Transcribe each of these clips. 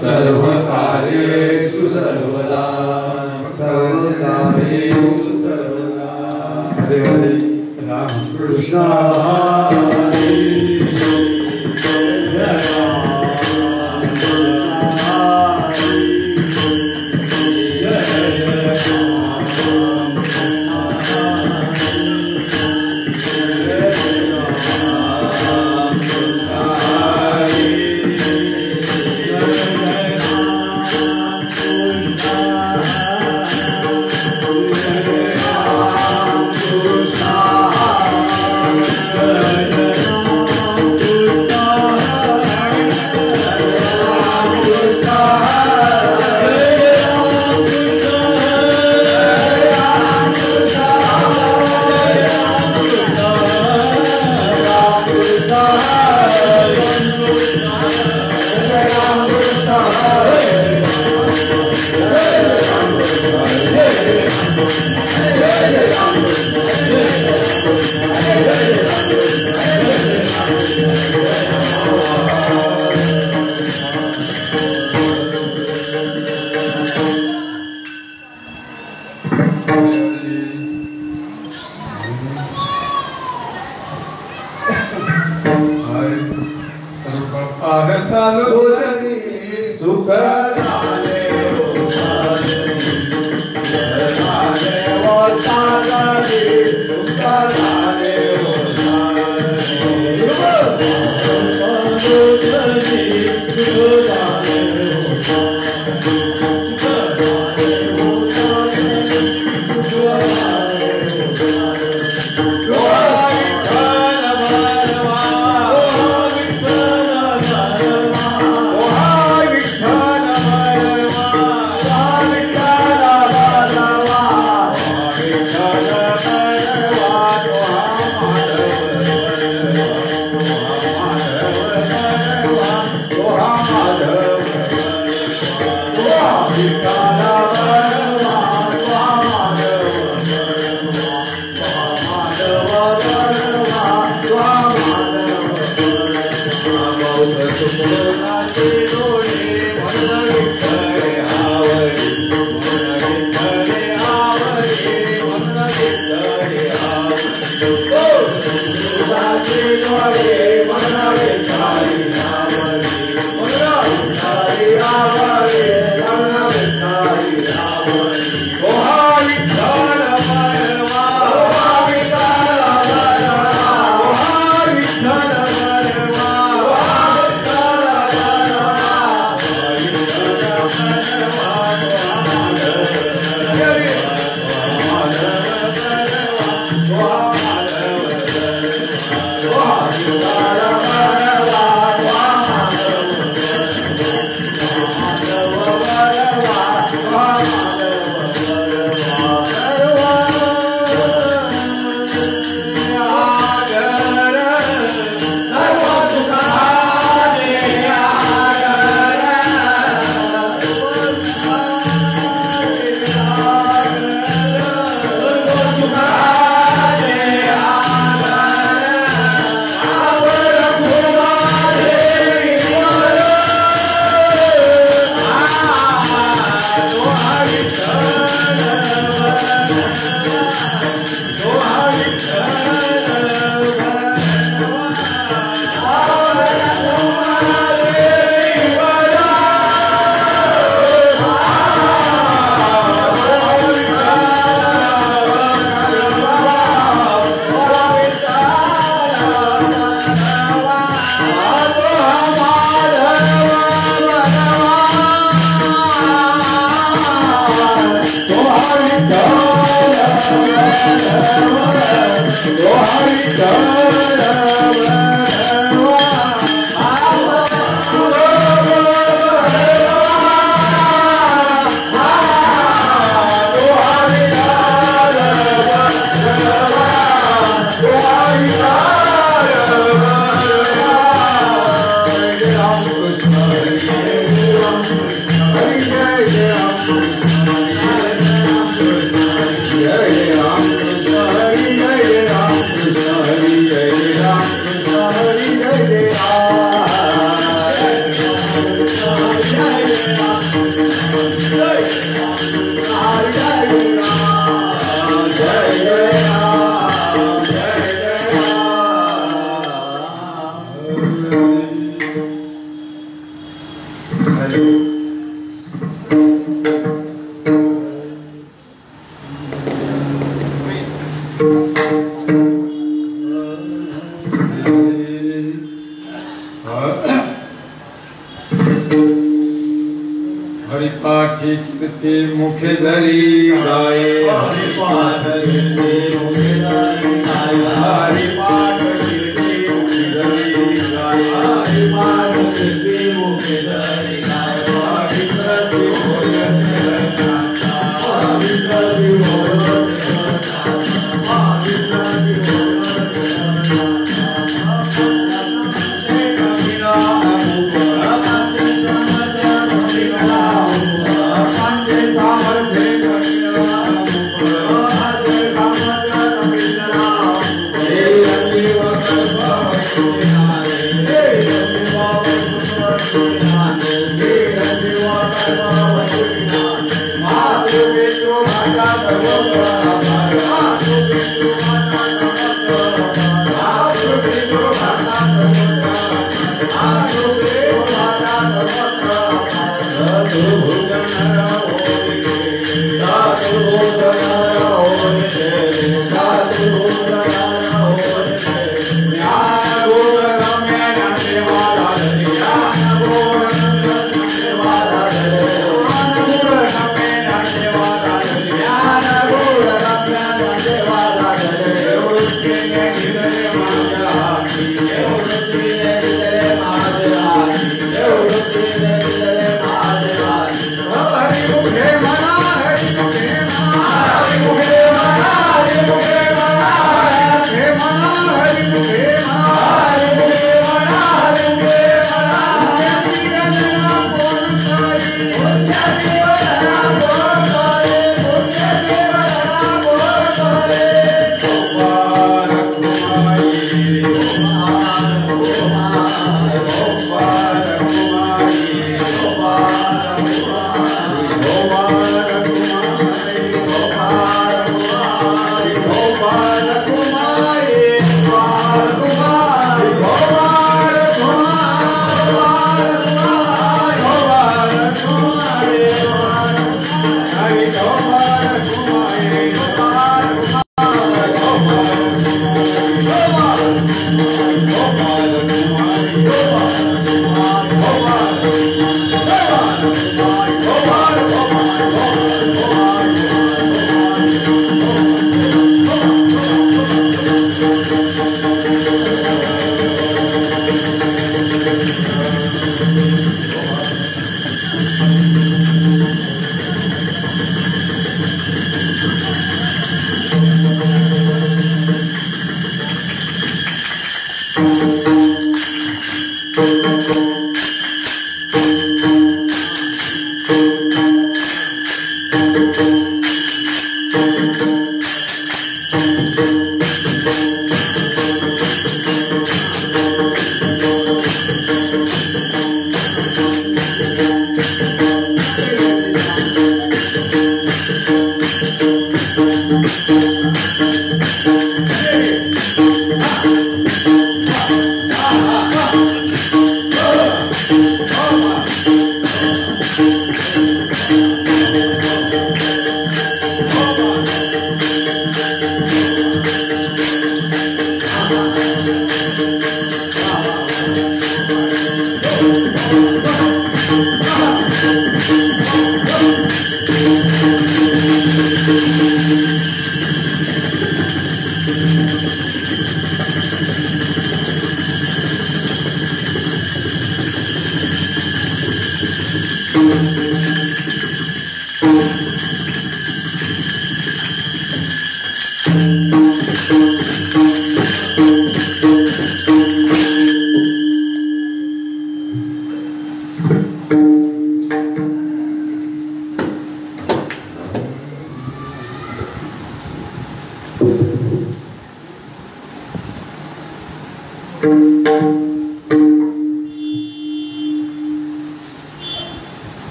सर्वकार्येषु सर्वदा सर्वकार्येषु सर्वदा। हरे हरे राम कृष्ण हरे Hare मुखे धरी गाए हरि पाठ मुखे धरी गाए हरि पाठ मुखे धरी गाए हरि पाठ मुखे धरी गाए पवित्र भोजन पवित्र भोजन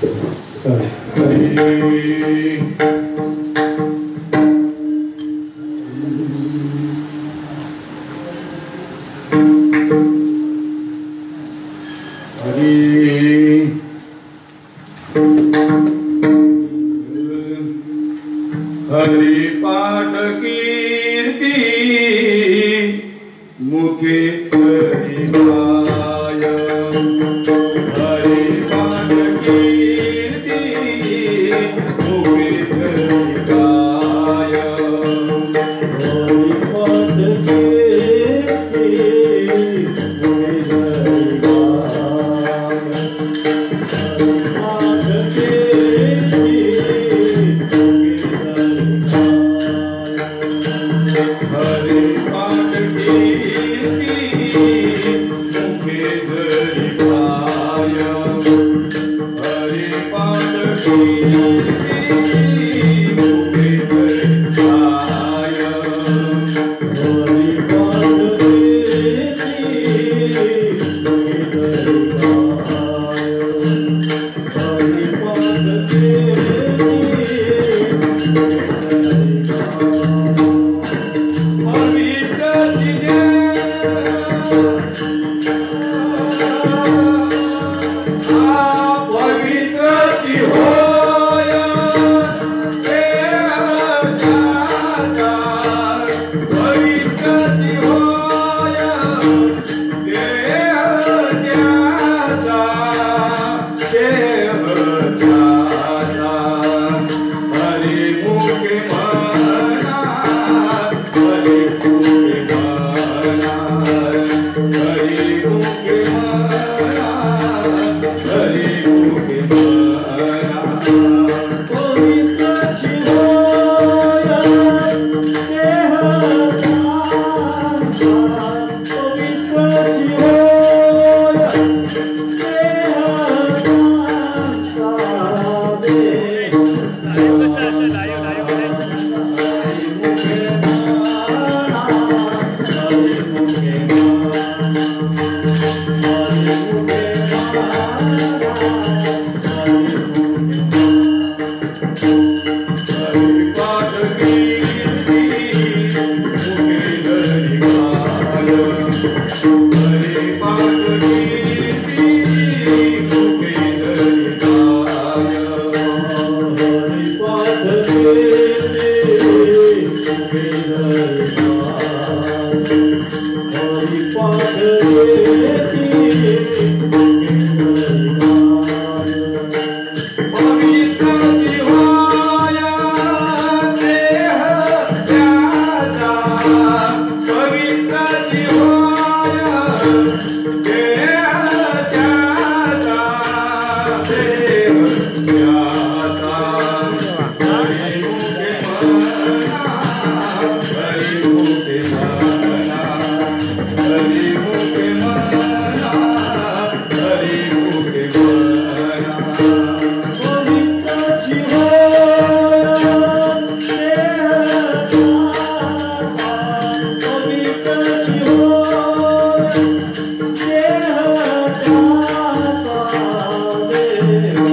हरि पाठ कीर्ति मुखे हरि गाय हरि पाठ कीर्ति मुखे हरि गाय हरि पाठ कीर्ति मुखे हरि Yeah.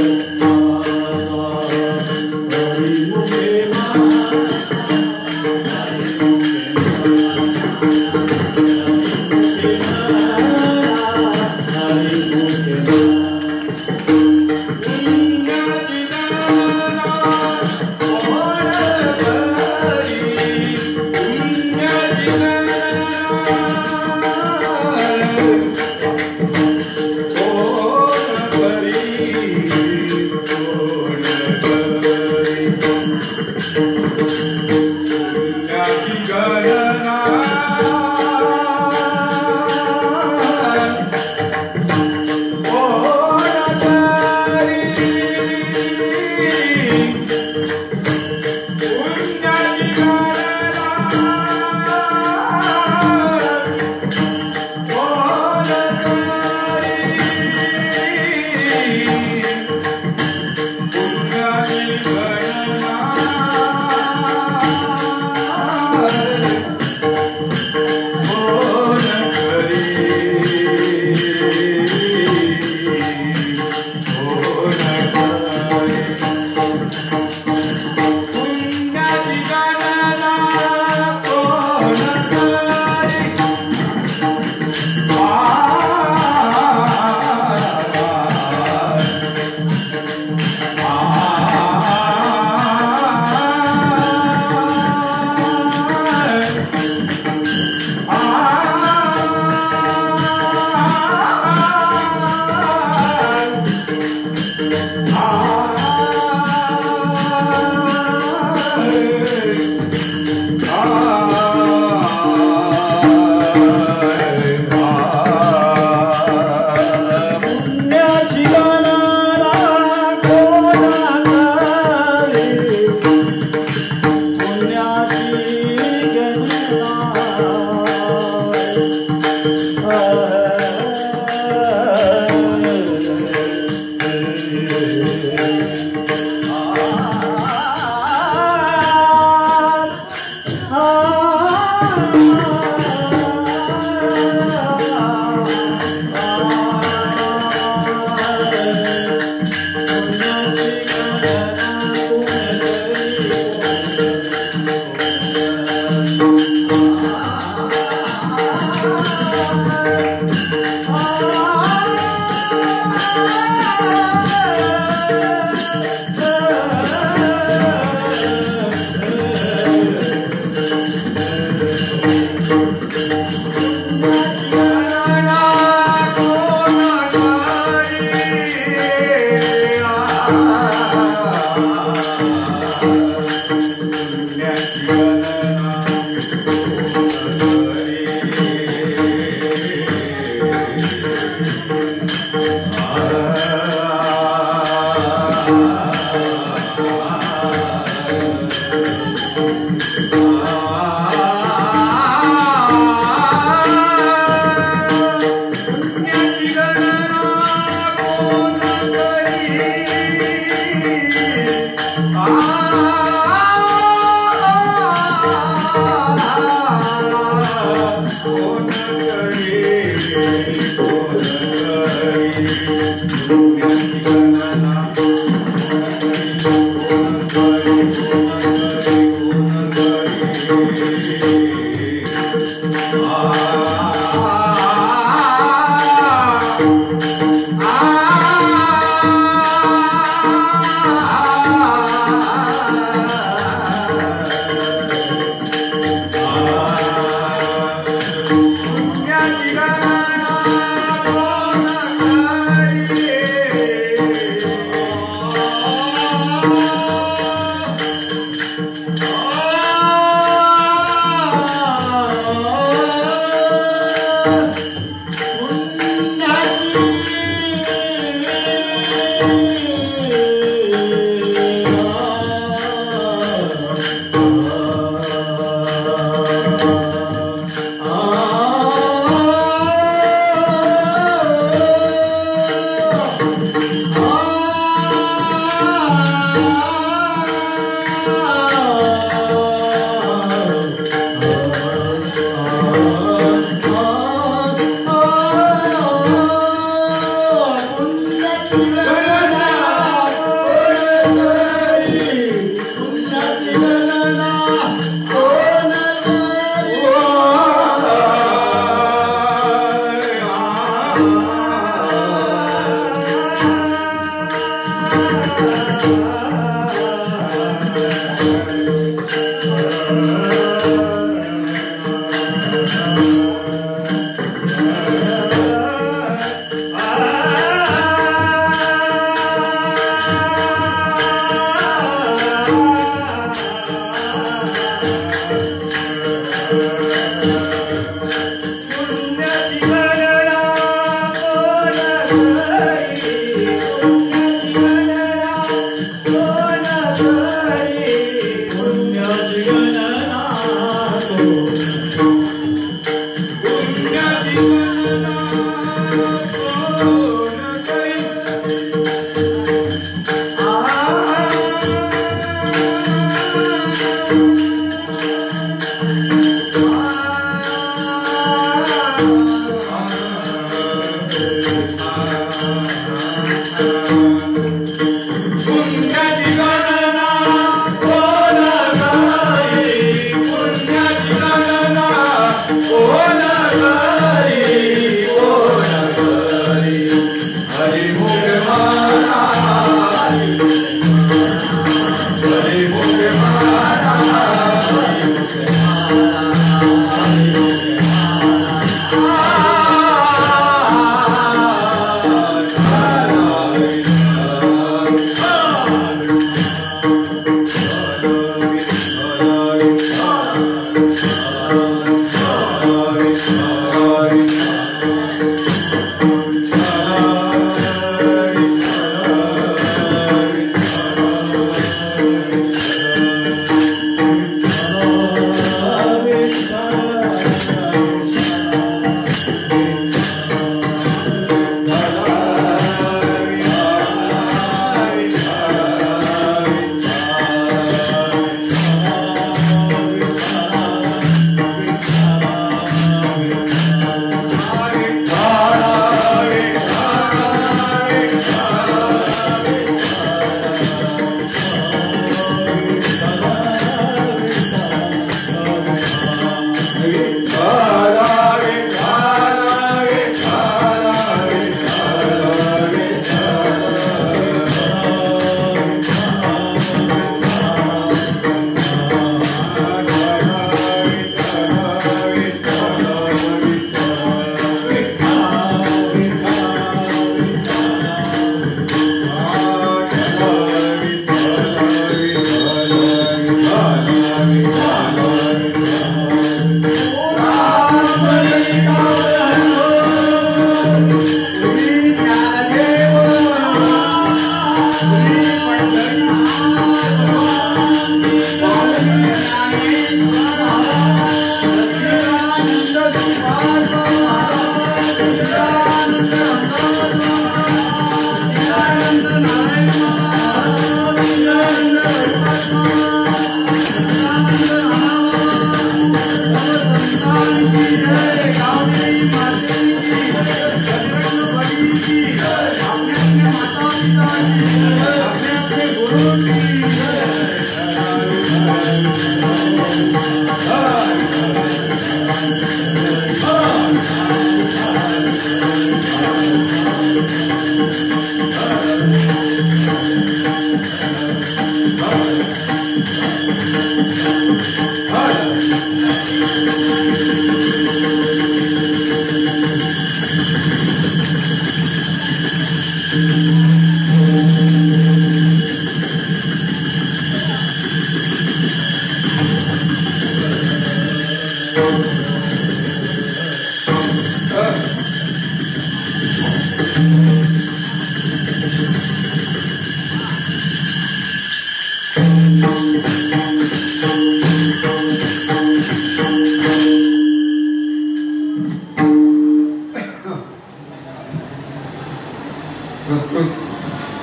प्रस्तुत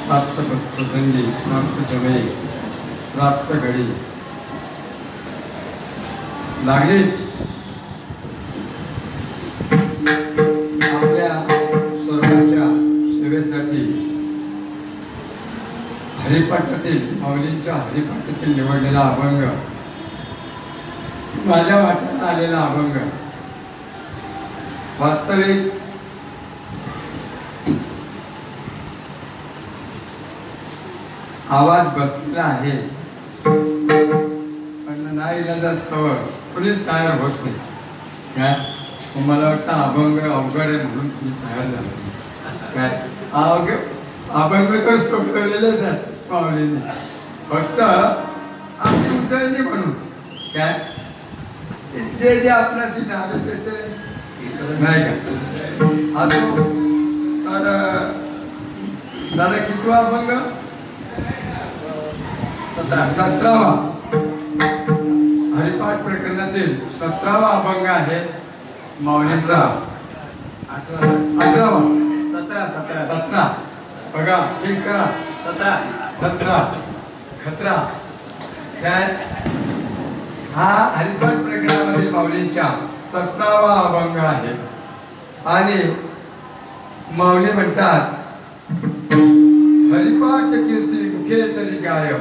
प्राप्त प्रसंगी प्राप्त समय प्राप्त घडी लागलीच आपल्या सर्वांच्या सेवेसाठी हरिपाठातील माऊलींच्या हरिपाठातील निवडलेला अभंग, माझ्या वाट्याला आलेला अभंग वास्तविक आवाज बसलेला आहे, पण नाही इलाजास्तव कोणीच तयार होत नाही. काय मला वाटतं अभंग अवघड आहे म्हणून तुम्ही तयार झाला काय? अभंग तर सोडवलेलेच आहेत माऊलीने, फक्त आपली उचलणी म्हणून काय जे जे आपल्याशी झाले ते नाही का असो. तर दादा कितवा अभंग? 17वा हरिपाठ प्रकरणातील 17वा अभंग आहे माऊलींचा. 18वा 17 बघा फिक्स करा. 17 खतरा काय हा हरिपाठ प्रकरणामधील माऊलींच्या 17वा अभंग आहे. आणि माऊली म्हणतात, हरिपाठ कीर्ती मुखे तरी गाय,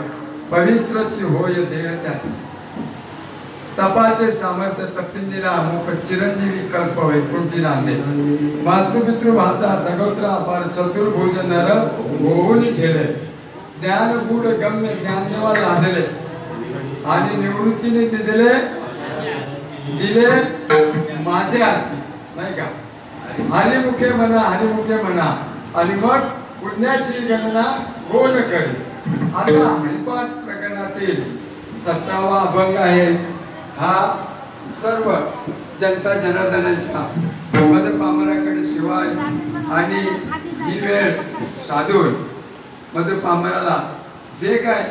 पवित्रची होय देह त्याच, तपाचे सामर्थ्य तपिंदिला मुख, चिरंजीवी कल्प वैकुंठी नांदे, मातृपितृ भाता सगोत्र अपार, चतुर्भुज नर होऊन ठेले, ज्ञान गूढ गम्य ज्ञानदेवा लादले, आणि निवृत्तीने ते दिले माझे हाती नाही का. हरिमुखे म्हणा आणि मग पुण्याची गणना कोण करी. आता हरिपाठ प्रकरणातील 17वा अभंग आहे. हा सर्व जनता जनार्दनांच्या मधपामराकडे शिवाय आणि ही वेळ साधून मधपामराला जे काय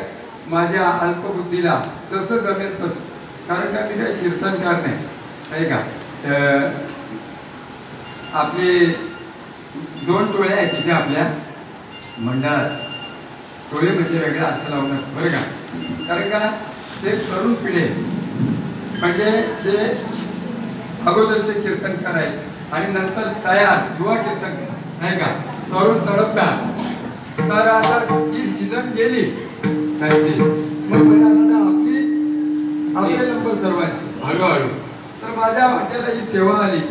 माझ्या अल्पबुद्धीला तसं जमेल तसं, कारण का मी काही कीर्तनकार नाही का. आपले 2 टोळे आहेत तिथे आपल्या मंडळात. टोळे म्हणजे वेगळा अर्थ लावणार बरं का, कारण का ते तरुण पिढी म्हणजे ते अगोदरचे कीर्तनकार आहेत आणि नंतर तयार युवा कीर्तनकार नाही का, तरुण तडफदार. तर आता ही सीझन गेली त्यांची, मग आपले नंबर सर्वांची हळूहळू. तर माझ्या वाट्याला ही सेवा आली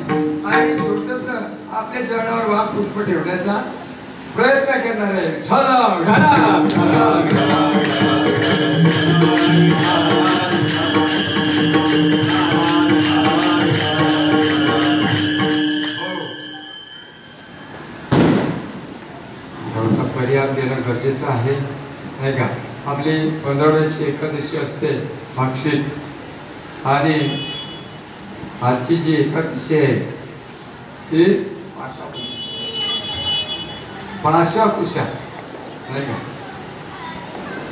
आणि छोटस आपल्या चरणावर वाघ पुष्प ठेवण्याचा प्रयत्न करणार आहे. थोडासा पर्याय देणं गरजेचं आहे नाही का. आपली 15व्याची एकादशी असते मागशीत, आणि आजची जी एकादशी आहे ती पाशाकुशा नाही का.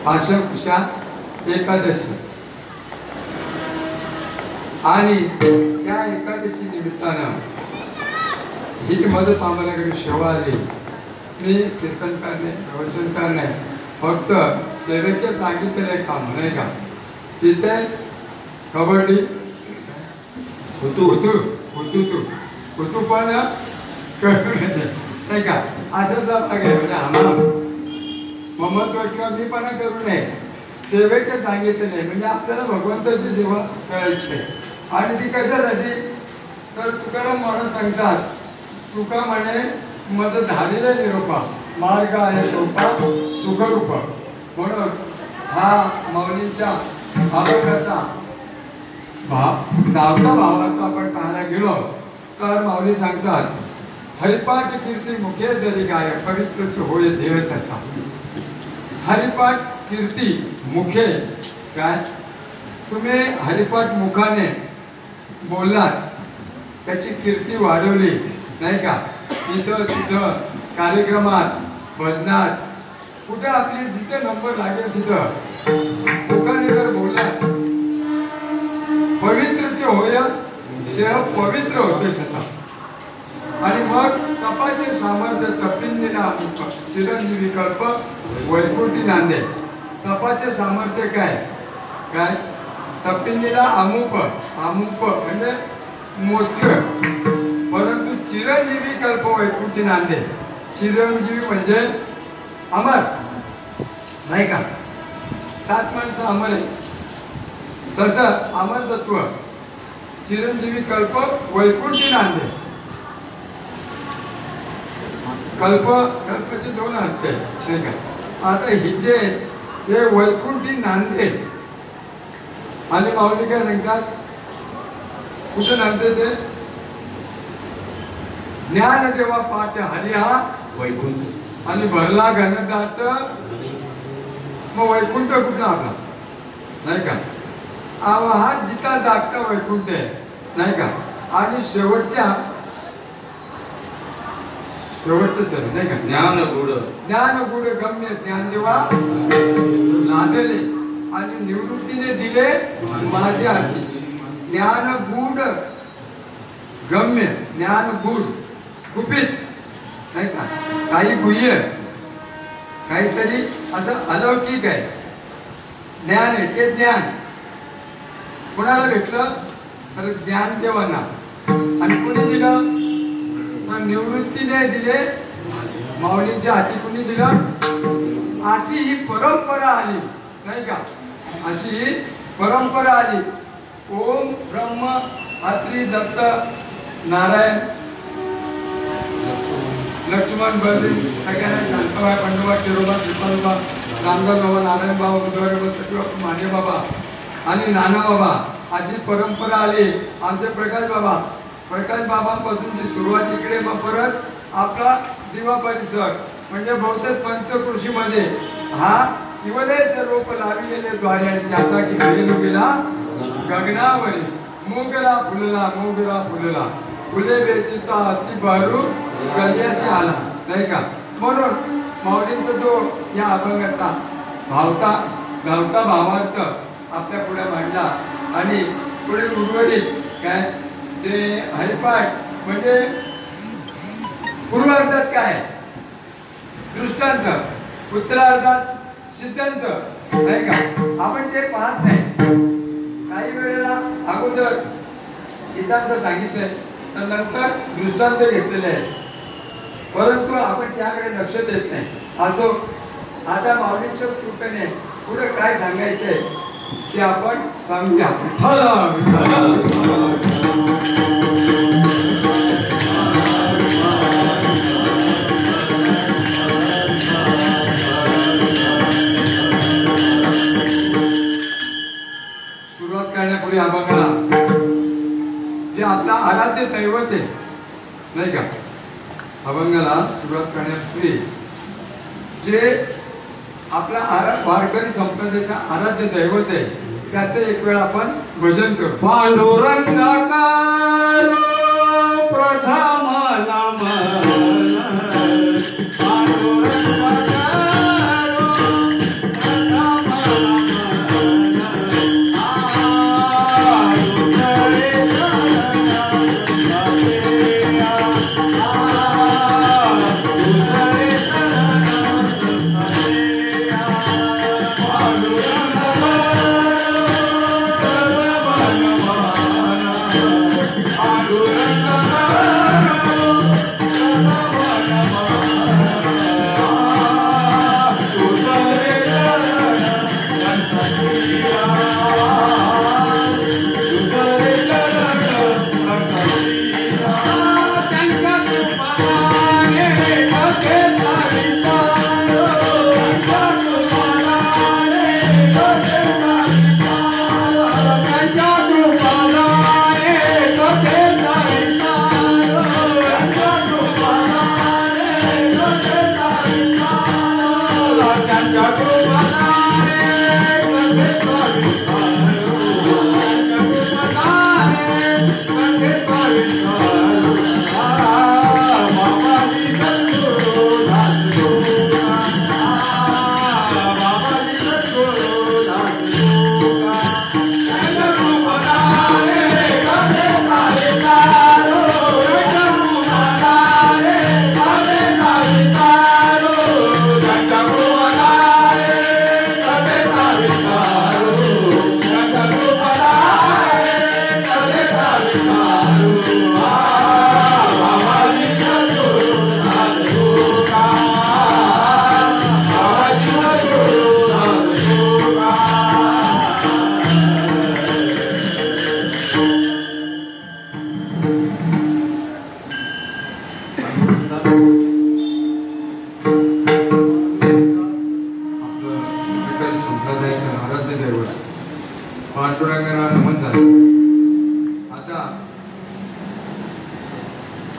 आषाढ कुशा एकादशी आणि त्या एकादशी निमित्तानं ही जी मदत आम्हाला सेवा आली. मी कीर्तनकार नाही, प्रवचनकार नाही, फक्त सेवेचे सांगितलेले काम नाही का. तिथे कबड्डी होतू पण करू नाही का अशाचा भाग आहे. म्हणजे आम्हाला ममत्व किंवा मी पण करू नये, सेवेचे सांगितलेले म्हणजे आपल्याला भगवंताची सेवा करायची आहे. आणि ती कशासाठी तर तुकाराम महाराज सांगतात, तुका म्हणे मद झालेला निरोपा मार्ग आहे सोपा सुखरूप. म्हणून हा माऊलींच्या अभंगाचा धावता भावार्थ आपण पाहायला गेलो तर माऊली सांगतात, हरिपाठ कीर्ती मुखे जरी गाय पवित्रच होय देव त्याचा. हरिपाठ कीर्ती मुखे काय, तुम्ही हरिपाठ मुखाने बोललात, त्याची कीर्ती वाढवली नाही का. तिथं तिथं कार्यक्रमात भजनात कुठे आपली जिथे नंबर लागेल तिथं मुखाने जर बोललात, पवित्रचे होय देह पवित्र होते तसा. आणि मग तपाचे सामर्थ्य तपिंदीना चिरंजीवी कल्प वैकुंठी नांदे. तपाचे सामर्थ्य काय काय तपिंदीला अमुक अमुक म्हणजे मोजक, परंतु चिरंजीवी कल्प वैकुंठी नांदे. चिरंजीवी म्हणजे अमर नाही का. 7 माणसं अमर आहे, तसं अमर तत्व चिरंजीवी कल्प वैकुंठी नांदे. कल्पचे 2 अर्थ आहेत नाही का. आता ही जे हे वैकुंठी नांदे आणि माऊली काय सांगतात, कुठे नांदते ते ज्ञान देवा पाठ हरिहा वैकुंठ आणि भरला घनदाट. मग वैकुंठ कुठला आपला नाही का. हा जिता जागता वैकुंठ आहे नाही का. आणि शेवटचं नाही का ज्ञान गुड गम्य ज्ञानदेवा लादले आणि निवृत्तीने दिले माझे हाती. ज्ञान गुड गम्य ज्ञान गुड गुपित नाही का. काही गुह्य काहीतरी असं अलौकिक आहे ज्ञान आहे. ते ज्ञान कोणाला भेटलं तर ज्ञानदेवांना. आणि कुणी दिलं तर निवृत्तीने दिले माऊलींच्या हाती. कुणी दिलं अशी ही परंपरा आली नाही का. अशी ही परंपरा आली. ओम ब्रह्म अत्री दत्त नारायण लक्ष्मण बलदेव सगळ्यांना शांतबाई पंडोबा चिरोबा श्रीपालबा रामदास बाबा नारायण बाबा बुधवारी सचिव माने बाबा आणि नाना बाबा अशी परंपरा आली. आमचे प्रकाश बाबांपासूनची सुरुवात इकडे. मग परत आपला दिवा परिसर म्हणजे बहुतेक पंचकृषीमध्ये हा इवलेश रोप लावी गेले द्वारे आणि त्याचा की गेला गगनावरी. मोगरा फुलला फुले वेचिता ती बहरू गल्याची आला नाही का. म्हणून माऊलींचा जो या अभंगाचा धावता भावार्थ आपल्या पुढे मांडला. आणि पुढे उर्वरित काय जे हरिपाठ म्हणजे पूर्वार्धात काय दृष्टांत, उत्तरार्धात सिद्धांत नाही का. आपण ते पाहत नाही. काही वेळेला अगोदर सिद्धांत सांगितले तर नंतर दृष्टांत घेतलेले आहे, परंतु आपण त्याकडे लक्ष देत नाही. असो, आता माऊलींच्या कृपेने पुढे काय सांगायचंय ते आपण सांगूया. सुरुवात करण्यापूर्वी अभंगाला जे आपला आराध्य दैवत आहे नाही का. अभंगाला सुरुवात करण्यापूर्वी जे आपला वारकरी संप्रदायाचा आराध्य दैवत आहे त्याचे एक वेळ आपण भजन करू. पांडुरंगा प्रथम नमन पांडुरंगा प्रथम महाराज संप्रदायाचं आराध्य दैवत पांडुरंगाला नमन झालं. आता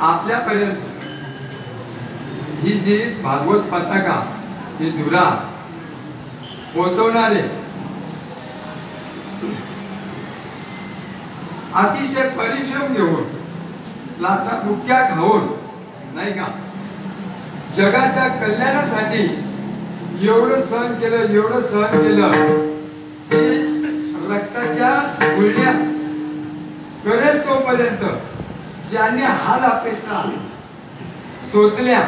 आपल्यापर्यंत ही जी भागवत पताका ही धुरा पोचवणारे अतिशय परिश्रम घेऊन लाथा बुक्या खाऊन नाही का जगाच्या कल्याणासाठी एवढं सहन केलं की रक्ताच्या गुळण्या करेच तोपर्यंत ज्यांनी हाल अपेक्षा सोचल्या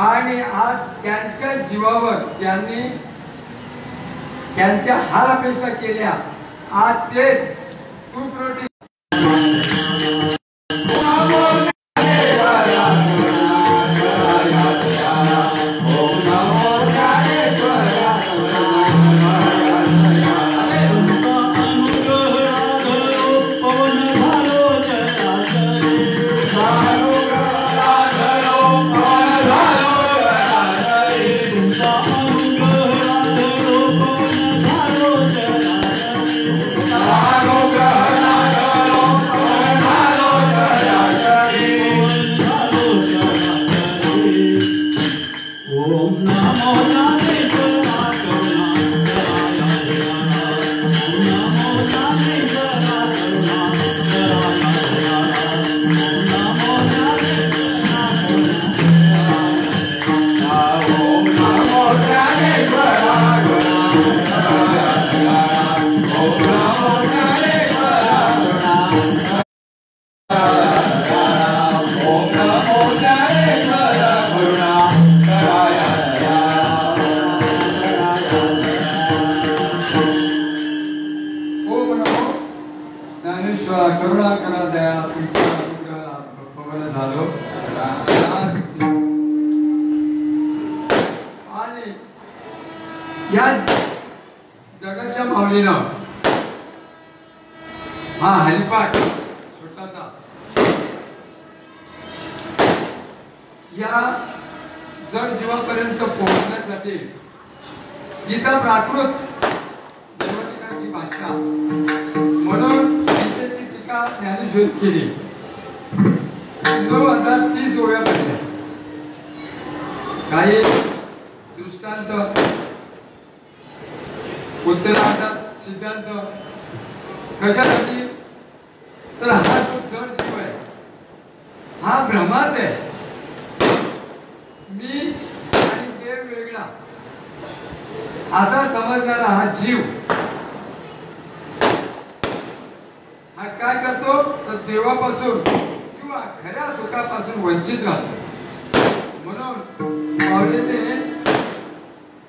आणि आज त्यांच्या जीवावर ज्यांनी त्यांच्या हाल अपेक्षा केल्या आज तेच तूप रोटी करुणा करा दया तुमचा अनुग्रह झालो. आणि या जगाच्या माऊलीनं हा हरिपाठ छोटासा या जड जीवापर्यंत पोहोचण्यासाठी गीता प्राकृत देवटिकांची भाषा म्हणून ज्ञानेश्वरी केली. 2030 ओव्या पडल्या. काही दृष्टांत उत्तरार्धात सिद्धांत कशासाठी तर हा जो जड जीव आहे हा भ्रमात आहे. मी आणि देव वेगळा असा समजणारा हा जीव हा काय करतो तर देवापासून किंवा खऱ्या सुखापासून वंचित राहतो. म्हणून माऊलीने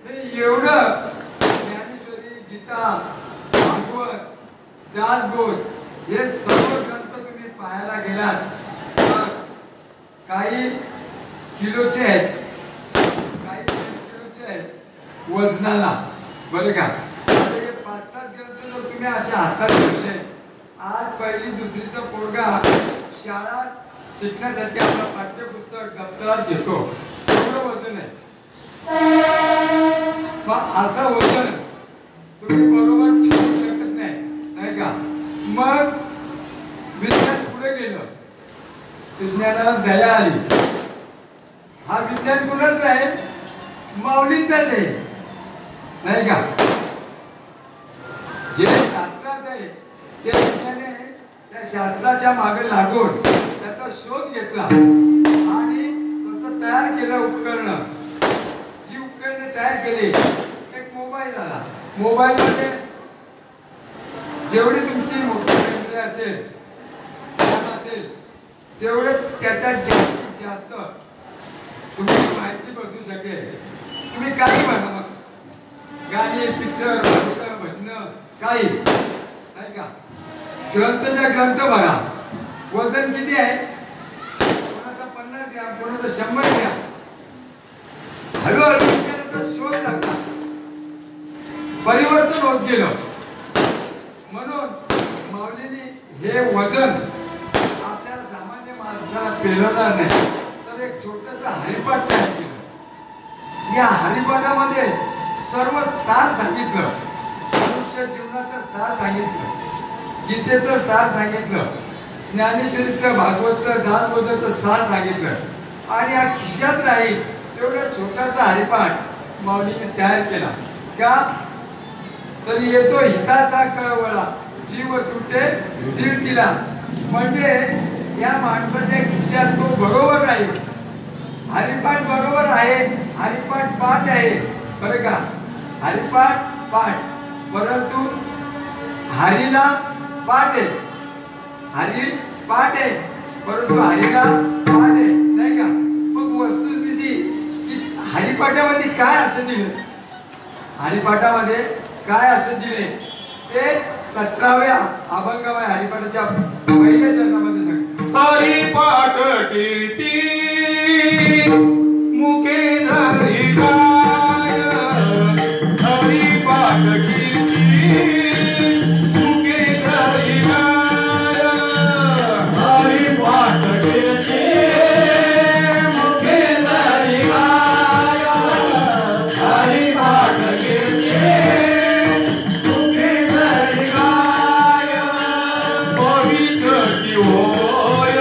हे एवढं ज्ञानेश्वरी गीता भागवत दासबोध हे सर्व ग्रंथ तुम्ही पाहायला गेलात तर काही किलोचे आहेत काही 10 किलोचे आहेत वजनाला बरं का. आता हे 5-7 ग्रंथ जर तुम्ही अशा हातात घेतले आज पहिली दुसरीचा पोरगा शाळा शिकण्यासाठी आपला पाठ्यपुस्तक दप्तरात घेतो एवढं वजन आहे. मग असं वजन तुम्ही बरोबर ठेवू शकत नाही का. मग विज्ञान पुढे गेलं विज्ञानाला दया आली. हा विज्ञान कुणाचा आहे माऊलीचाच आहे नाही का. जे शास्त्रात आहे ते विज्ञाने त्या शास्त्राच्या मागे लागून त्याचा शोध घेतला आणि तसं तयार केलं उपकरण. जी उपकरणे तयार केली एक मोबाईल आला. मोबाईल मध्ये जेवढी तुमची मोठी असेल तेवढे त्याच्यात जास्तीत जास्त तुम्ही माहिती बसू शकेल. तुम्ही काही म्हणा मग गाणी पिक्चर भजन काही नाही का. ग्रंथच्या ग्रंथ भरा. वजन किती आहे कोणाचा 50 ग्रॅम कोणाचा 100 ग्रॅम. हळूहळू त्याचा शोध लागला परिवर्तन होत गेलं. म्हणून माऊलीने हे वजन आपल्याला सामान्य माणसाला पेलवणार नाही तर एक छोटस हरिपाठ तयार केलं. या हरिपाठामध्ये सर्व सार सांगितलं, मनुष्य जीवनाचं सार सांगितलं, गीतेचं सार सांगितलं, ज्ञानेश्वरीचं, भागवतचं, दासबोधाचं सार सांगितलं आणि हा खिशात राहील तेवढा छोटासा हरिपाठ माऊलीने तयार केला. का तर येतो हिताचा कळवळा, जीव तुटे दीड दिला. म्हणजे या माणसाच्या खिशात तो बरोबर राहील. हरिपाठ बरोबर आहे, हरिपाठ पाठ आहे बरं का, हरिपाठ पाठ, परंतु हरीला पाठ आहे, हरी पाठ आहे परंतु हरीला पाठ आहे नाही का. मग वस्तुस्थिती की हरिपाठामध्ये काय असं दिलं, हरिपाठामध्ये काय असं दिले ते 17व्या अभंगामध्ये हरिपाठाच्या पहिल्या चरणामध्ये सांगितलं. हरिपाठ कीर्ती मुखे धरी गाय, हरिपाठ कीर्ती मुखे धरी गाय, हरिपाठ कीर्ती मुखे धरी गाय, हरिपाठ कीर्ती मुखे धरी गाय, पवित्र होय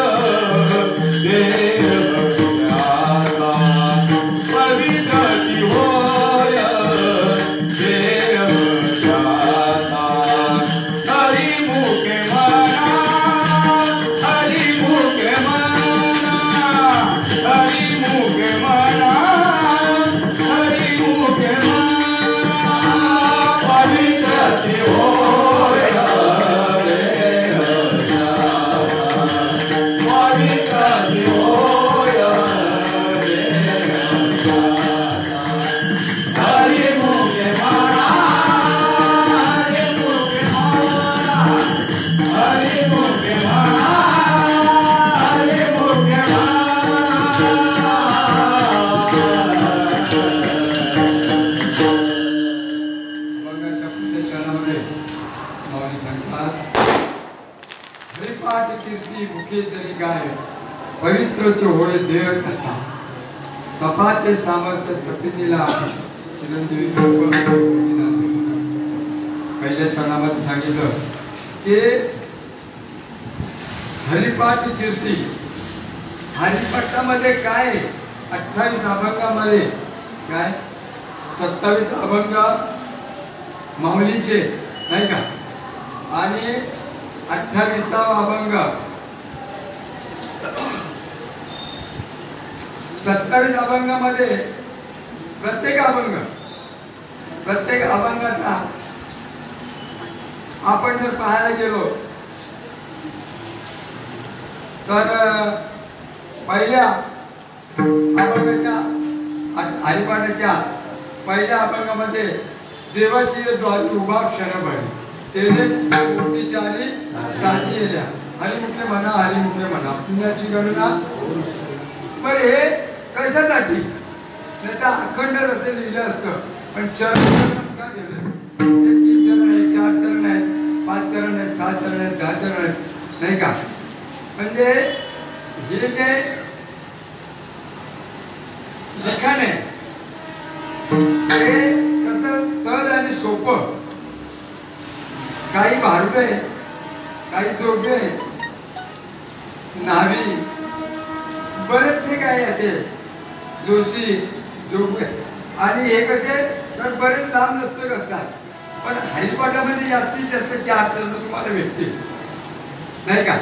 देव भक्त्याचा, पवित्र होय देव भक्त्याचा, हरिमुखे म्हणा, हरिमुखे म्हणा, हरिमुखे म्हणा, हरिमुखे म्हणा, पवित्र होय देव भक्त्याचा, पवित्र होय देव भक्त्याचा, हरिमुखे म्हणा, हरिमुखे म्हणा, हरिमुखे म्हणा, हरिमुखे अभंगाच्या पुढच्या चरणामध्ये माऊली सांगतात, हरिपाठ कीर्ती मुखे तरी गाय, पवित्रच होय देव कथा, तपाचे सामर्थ्य तपिनीला चिरंजीवी पहिल्या चरणामध्ये सांगितलं की हरिपाठ कीर्ती, हरिपाठामध्ये काय 28 अभंगामध्ये काय 27 अभंग माऊलीचे नाही का आणि 28वा अभंग 27 अभंगामध्ये प्रत्येक अभंगाचा आपण जर पाहायला गेलो तर पहिल्या अभंगाच्या हरिपाठाच्या पहिल्या अभंगामध्ये देवाची द्वारी उभा क्षणभर तेने मूर्तीचारी साथी येल्या, हरिमुखे म्हणा, हरिमुखे म्हणा, पुण्याची गणना. पण हे कशासाठी, नाही तर अखंड असं लिहिलं असतं, पण चरण का लिहिलं, 3 चरण आहेत, 4 चरण आहेत, 5 चरण आहेत, 6 चरण आहेत, 10 चरण आहेत नाही का. म्हणजे हे जे लिखाण आहे ते कसं सहज आणि सोपं, काही भारुडे, काही जोडे, नावी, बरेचसे काही असे जोशी जोडे आणि हे कसे तर बरेच लांब लचक असतात. पण हरिपाठामध्ये जास्तीत जास्त 4 चरण तुम्हाला भेटतील नाही का.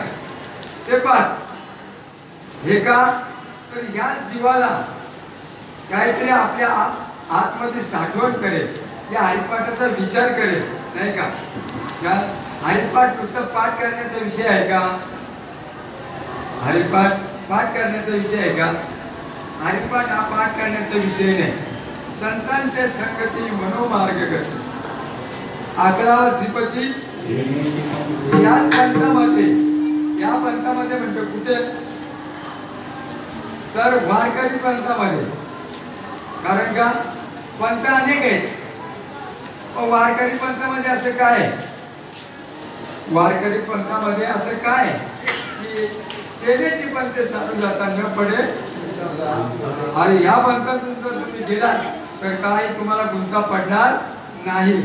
ते पण हे का तर या जीवाला काहीतरी आपल्या आतमध्ये साठवण करेल, या हरिपाठाचा विचार करेल नाही का. या हरिपाठ पुस्तक पाठ करण्याचा विषय आहे का, हरिपाठ पाठ करण्याचा विषय आहे का, हरिपाठ हा पाठ करण्याचा विषय नाही. संतांच्या संगती मनोमार्ग करते, 11वा श्रीपती याच पंथामध्ये, या पंथामध्ये म्हणतो कुठे तर वारकरी पंथामध्ये. कारण का पंथ अनेक आहेत, पण वारकरी पंथामध्ये असं काय, वारकरी पंथामध्ये असं काय की तेनेची पंथ चालू जाता न पडे. आणि या पंथातून जर तुम्ही गेलात तर काही तुम्हाला गुंता पडणार नाही.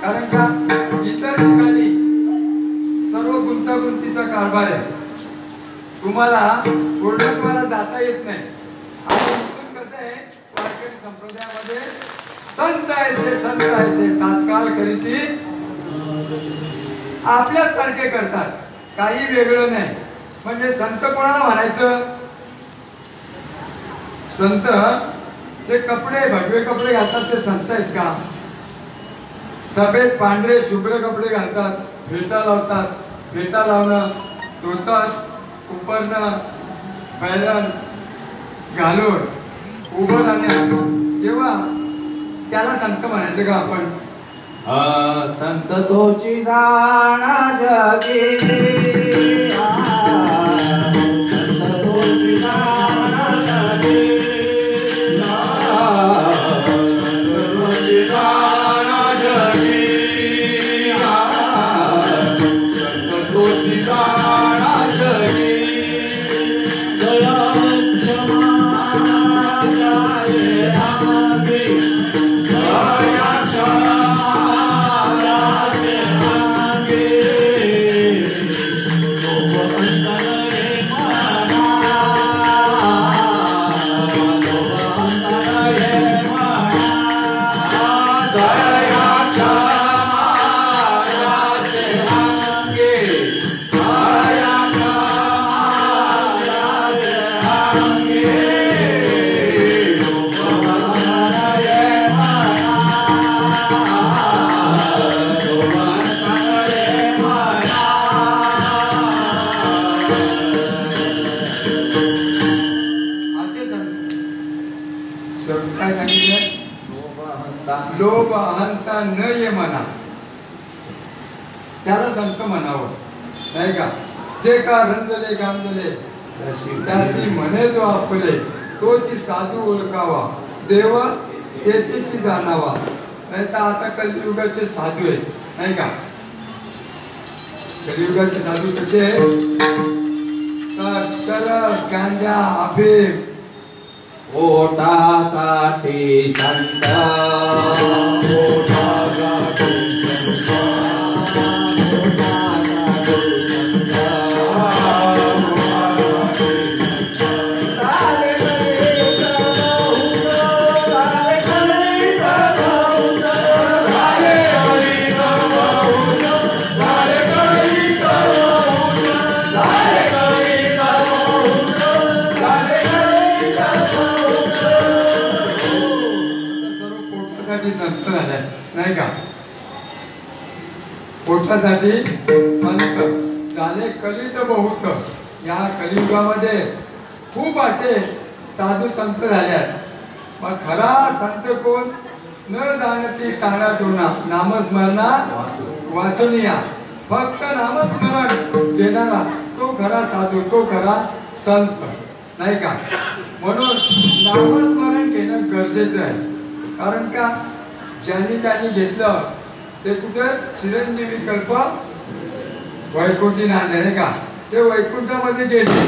कारण का इतर ठिकाणी सर्व गुंतागुंतीचा कारभार आहे. तुम्हाला पूर्णत्वाला जाता येत नाही. आणि इथून कसं आहे वारकरी संप्रदायामध्ये संत ऐसे तात्काळ करीती आपल्याच सारखे करतात, काही वेगळं नाही. म्हणजे संत कोणाला म्हणायचं? संत जे कपडे भगवे कपडे घालतात ते संत आहेत का? सफेद पांढरे शुभ्र कपडे घालतात, फेटा लावतात, फेटा लावणं, धोतर उपरणं पैरण घालून उभं राहणं, जेव्हा त्याला संत म्हणायचं का आपण? संत तोची जाणा जगी, संत तोची जाणा जगी, संत तोची जाणा जगी, संत तोची जाणा जगी. दया क्षमा जाये आगे, दया क्षमा लोभ अहंता न ये मना, त्याला संत म्हणावं नाही का? जे का रंजले गांजले त्याची म्हणे जो आपले, तोची साधू ओळखावा, देव तेथीची जाणावा. नाही तर आता कलियुगाचे साधू आहेत नाही का? कलियुगाचे साधू कसे? तर चरस गांजा अफीम पोटासाठी संत, पोटासाठी संत झाले नाही का? पोटासाठी संत झाले. कलित बहुत, या कलियुगामध्ये खूप असे साधू संत झाले. मग खरा संत कोण? न जाणती काना दोना, नामस्मरणा वाचनिया. फक्त नामस्मरण घेणारा तो खरा साधू, तो खरा संत नाही का? म्हणून नामस्मरण घेणं गरजेचं आहे. कारण का ज्यांनी घेतलं ते कुठे चिरंजीवी कल्प वैकुंठी नांदे नाही का? ते वैकुंठामध्ये गेले.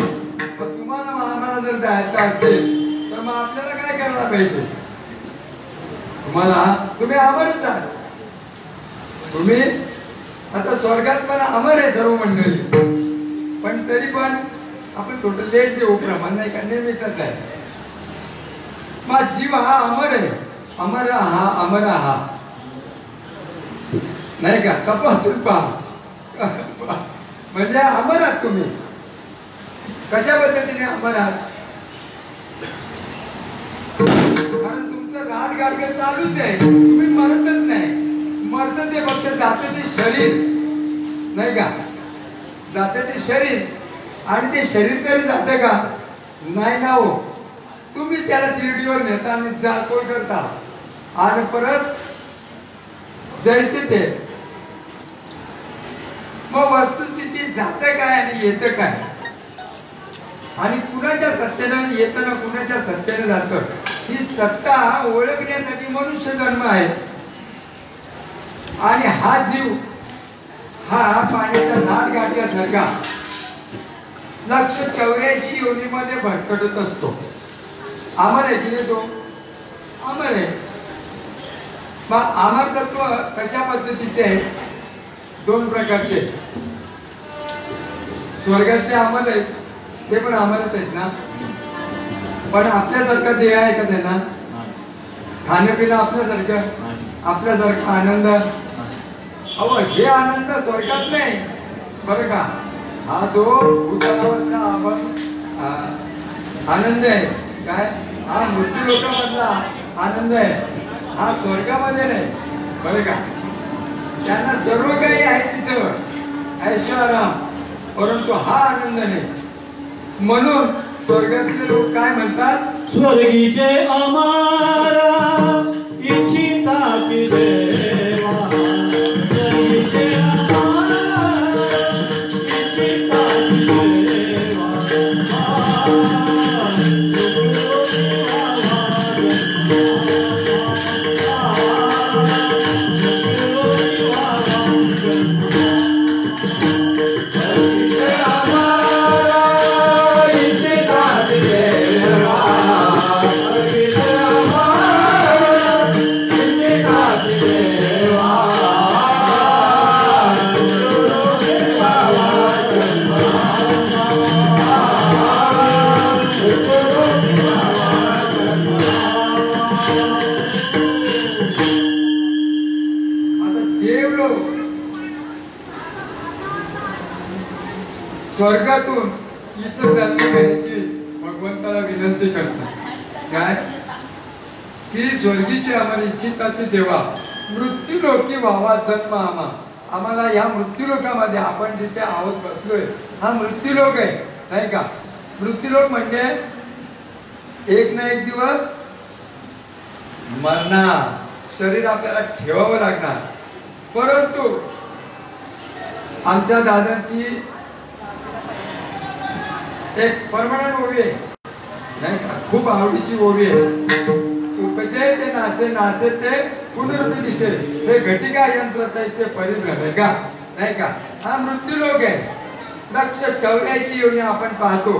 तुम्हाला आम्हाला जर जायचं असेल तर मग आपल्याला काय करायला पाहिजे? तुम्ही अमरच आहात. तुम्ही आता स्वर्गात पण अमर आहे सर्व मंडळी, पण तरी पण आपण थोडं लेट देऊ प्रमाण नाही का? नेहमीच आहे. मग जीव हा अमर आहे. अमर हा नाही का? तपासून पहा. म्हणजे अमर आहात तुम्ही. कशा पद्धतीने अमर आहात? कारण तुमचं राग गाडगं चालूच आहे. तुम्ही मरतच नाही. मरत ते फक्त जातं ते शरीर नाही का? जातं ते शरीर. आणि ते शरीर तरी जातं का? नाही ना हो. तुम्हीच त्याला तिरडीवर नेता आणि जाळपोळ करता आणि परत जैसे ते. मग वस्तुस्थिती जातं काय आणि येतं काय? आणि कुणाच्या सत्तेनं येतं ना कुणाच्या सत्तेनं जातं? ही सत्ता ओळखण्यासाठी मनुष्य जन्म आहे. आणि हा जीव हा पाण्याच्या लाट गाठल्यासारखा 184 योनीमध्ये भटकटत असतो. अमर आहे की नाही तो? अमर आहे. मग अमरतत्व कशा पद्धतीचे आहे? दोन प्रकारचे. स्वर्गाचे अमर आहेत, ते पण अमरच आहेत ना, पण आपल्यासारखा देह आहे का त्यांना? खाणं पिणं आपल्यासारखं, आपल्यासारखा आनंद. अहो हे आनंद स्वर्गात नाही बरं का. हा जो भूतलावरचा आनंद आहे काय, हा मृत्यू लोकांमधला आनंद आहे, हा स्वर्गामध्ये नाही बरं का. त्यांना सर्व काही आहे तिथं ऐशाराम, परंतु हा आनंद नाही. म्हणून स्वर्गातले लोक काय म्हणतात? स्वर्गीचे अमारा इच्छिता की देवा, स्वर्गीचे अमारा इच्छिता की देवा. स्वर्गातून इथं चालली करायची भगवंताला विनंती करतात काय की स्वर्गीची आम्हाला इच्छिताची देवा, मृत्यू लोकी व्हावा जन्म आम्हाला या मृत्यू लोकामध्ये आपण जिथे आहोत बसलोय हा मृत्यू लोक आहे नाही का. मृत्यू लोक म्हणजे एक ना एक दिवस मरणार, शरीर आपल्याला ठेवावं लागणार. परंतु आमच्या दादांची एक परमनंट ओवी आहे नाही का, खूप आवडीची ओवी आहे. उपजे ते नाचे नाचे ते पुनरुत्ती दिसे, हे घटिका यंत्र तैसे परिभ्रमे का नाही का. हा मृत्यू लोक आहे. लक्ष चौऱ्याची येऊन आपण पाहतो,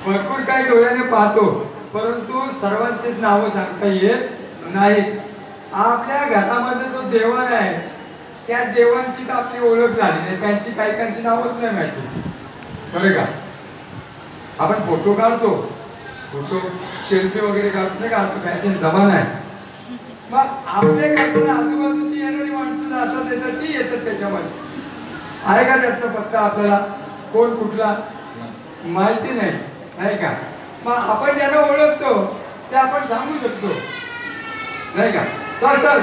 भरपूर काही डोळ्याने पाहतो, परंतु सर्वांचीच नावं सांगता येत नाहीत. आपल्या घरामध्ये जो देवान आहे त्या देवांची तर आपली ओळख झाली नाही, त्यांची काही नावच नाही माहिती बरं का. आपण फोटो काढतो, फोटो सेल्फी वगैरे काढतो नाही का, आता फॅशन जमाना आहे. मग आपल्या घरात आजूबाजूची येणारी माणसं जातात येतात ती येतात त्याच्यामध्ये, आहे का त्याचा पत्ता आपल्याला, कोण कुठला माहिती नाही नाही का. मग आपण ज्यांना ओळखतो ते आपण सांगू शकतो नाही का. तर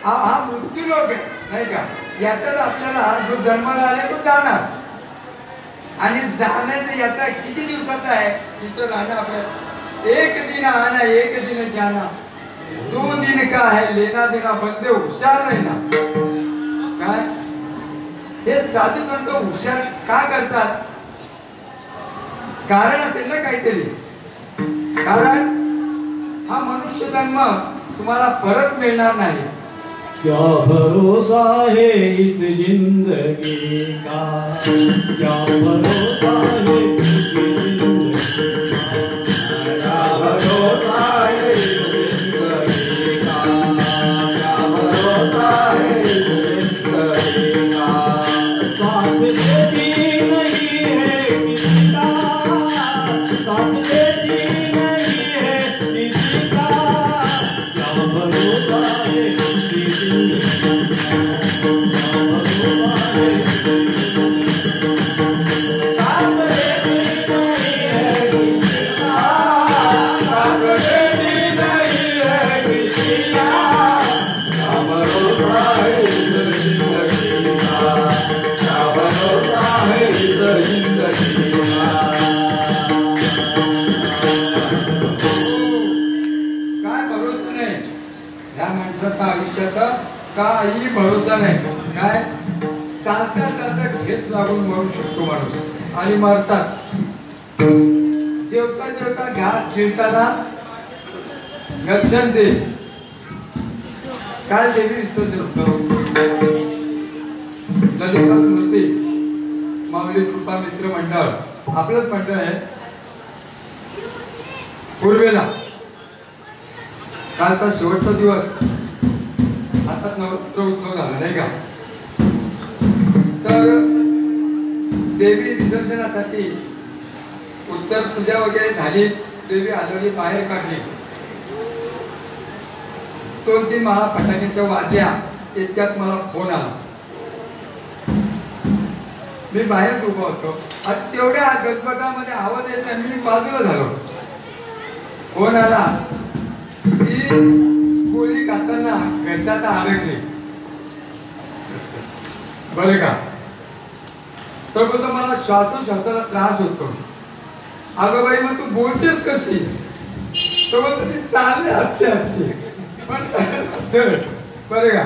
हा मृत्यू लोक आहे नाही का. याच्यात आपल्याला जो जन्माला आले तो जाणार, आणि जाण्याचं याचा किती दिवसाचा आहे तिथं राहणं आपल्याला. एक दिन आना एक दिन जाना, 2 दिन का है लेना देना, बंदे हुशार नाही ना काय. हे साधू संत हुशार का करतात? कारण असेल ना काहीतरी. कारण हा मनुष्य जन्म तुम्हाला परत मिळणार नाही. क्या भरोसा है इस जिंदगी का, क्या भरोसा है इस जिंदगी का, क्या भरोसा है इस जिंदगी का, क्या भरोसा है इस जिंदगी का. साथ देती नहीं है किसी का, साथ देती नहीं है किसी का, क्या भरोसा है आयुष्याचा काही भरोसा नाही काय. चालता चालता ठेच लागून मरू शकतो माणूस आणि मरतात. जेवता जेवता घास गिळताना गच्छन्ते. काल देवी विसर्जन होतं, ललिता स्मृती माऊली कृपा मित्र मंडळ आपलंच मंडळ आहे पूर्वेला. कालचा शेवटचा दिवस. हातात नवरात्र उत्सव झाला नाही का. तर देवी विसर्जनासाठी उत्तर पूजा वगैरे झाली, देवी आलोली बाहेर काढली. 2-3 माळा फटाक्याच्या वाजल्या, इतक्यात मला फोन आला. मी बाहेर उभा होतो. तेवढ्या गजबटामध्ये आवाज येत नाही, मी बाजूला झालो. फोन आला की गोळी खाताना घशात अडकली बरं का. तर बोलतो मला श्वासोश्वासाला त्रास होतो. अगं बाई मग तू बोलतेस कशी. तो बोलतो ती चालले असते पण बरं का.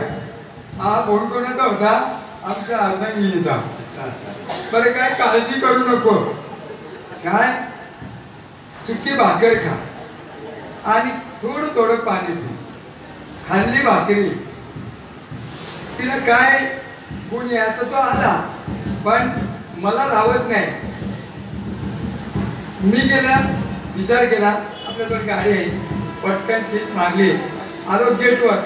हा फोन कोणाचा होता, आमच्या अर्धांगिनीचा. बरं काय काळजी करू नको, काय सुकी भाकर खा आणि थोडं थोडं पाणी पी. खाल्ली भाकरी, तिला काय गुण याचा तो आला पण मला राहत नाही. मी गेला विचार केला आपल्याकडे गाडी आहे, पटकन किट मारली, आलो गेटवर.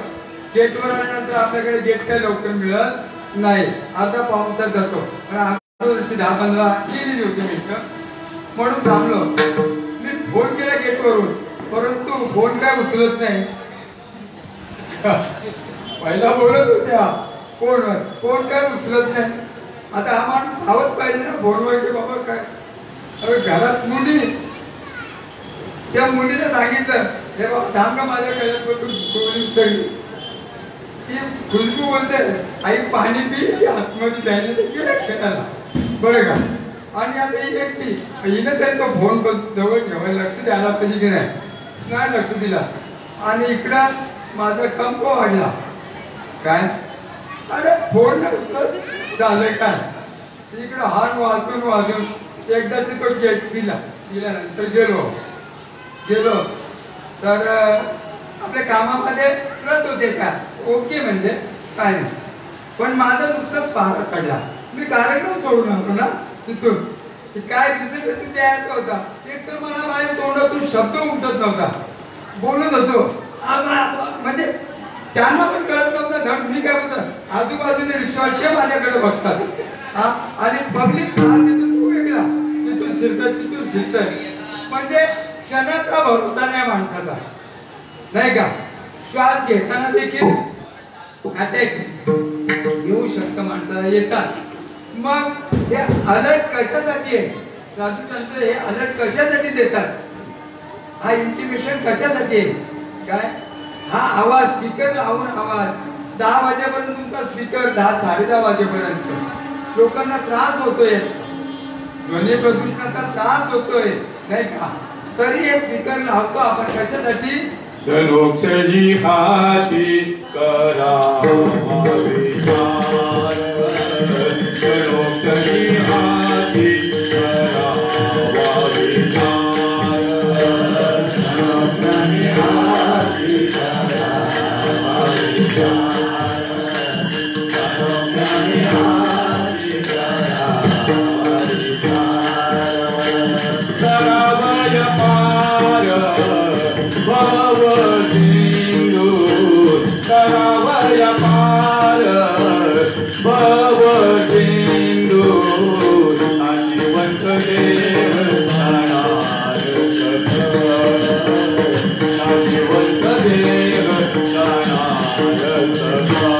गेटवर आल्यानंतर आपल्याकडे गेट काय लवकर मिळत नाही, अर्धा पाऊण तास जातो. पण 10-15 गेलेली होती मिनिटं म्हणून थांबलो. मी फोन केला गेटवरून, परंतु फोन काय उचलत नाही. पहिला बोलत होत्या फोनवर, फोन काय उचलत नाही. आता हा माणूस सावध पाहिजे ना फोनवर की बाबा काय. अरे घरात मुली, त्या मुलीने सांगितलं हे बाबा थांब का माझ्या गळ्यात बोलतो गोळी उचलली. ती खुशबू बोलते आई पाणी पी, ती आतमध्ये जायला ते गेलं खेळायला बरं का. आणि आता ही व्यक्ती हिनं तरी तो फोन जवळ ठेवायला लक्ष द्यायला पाहिजे की नाही लक्ष दिला. आणि इकडं माझा कंप वाढला. काय अरे फोन नसतं झालंय काय. इकडं हार वाजून एकदाच तो गेट दिल्यानंतर गेलो तर आपल्या कामामध्ये रत होते का ओके म्हणजे काय नाही. पण माझा नुसताच पहारा चढला. मी कार्यक्रम सोडून आलो ना तिथून. काय रिझल्ट द्यायचा होता. एक तर मला माझ्या तोंडातून शब्द उठत नव्हता, बोलत होतो म्हणजे त्यांना पण कळत नव्हतं धड. मी काय बोलतो आजूबाजूने रिक्षावाले माझ्याकडे बघतात आणि पब्लिक तिथून वेगळा तिथून शिरतय म्हणजे क्षणाचा भरोसा नाही माणसाचा नाही का. श्वास घेताना देखील अटॅक येऊ शकतं माणसाला, येतात. मग हे अलर्ट कशासाठी आहे. साधू संत हे अलर्ट कशासाठी देतात, हा इंटिमेशन कशासाठी आहे. काय हा आवाज स्पीकर लावून आवाज 10 वाजेपर्यंत तुमचा स्पीकर 10-10:30 वाजेपर्यंत लोकांना त्रास होतोय, ध्वनी प्रदूषणाचा त्रास होतोय नाही का. तरी हे स्पीकर लावतो आपण कशासाठी. क्षणोक्षणी हाती करावा विचार, क्षणोक्षणी हाती करावा विचार, क्षणोक्षणी हाती करावा विचार, क्षणोक्षणी हाती करावा विचार. करावय पार भवसिंधू, करावय पार भवसिंधू, नाशिवंत देव जाणार सखळ, नाशिवंत देव जाणार सखळ.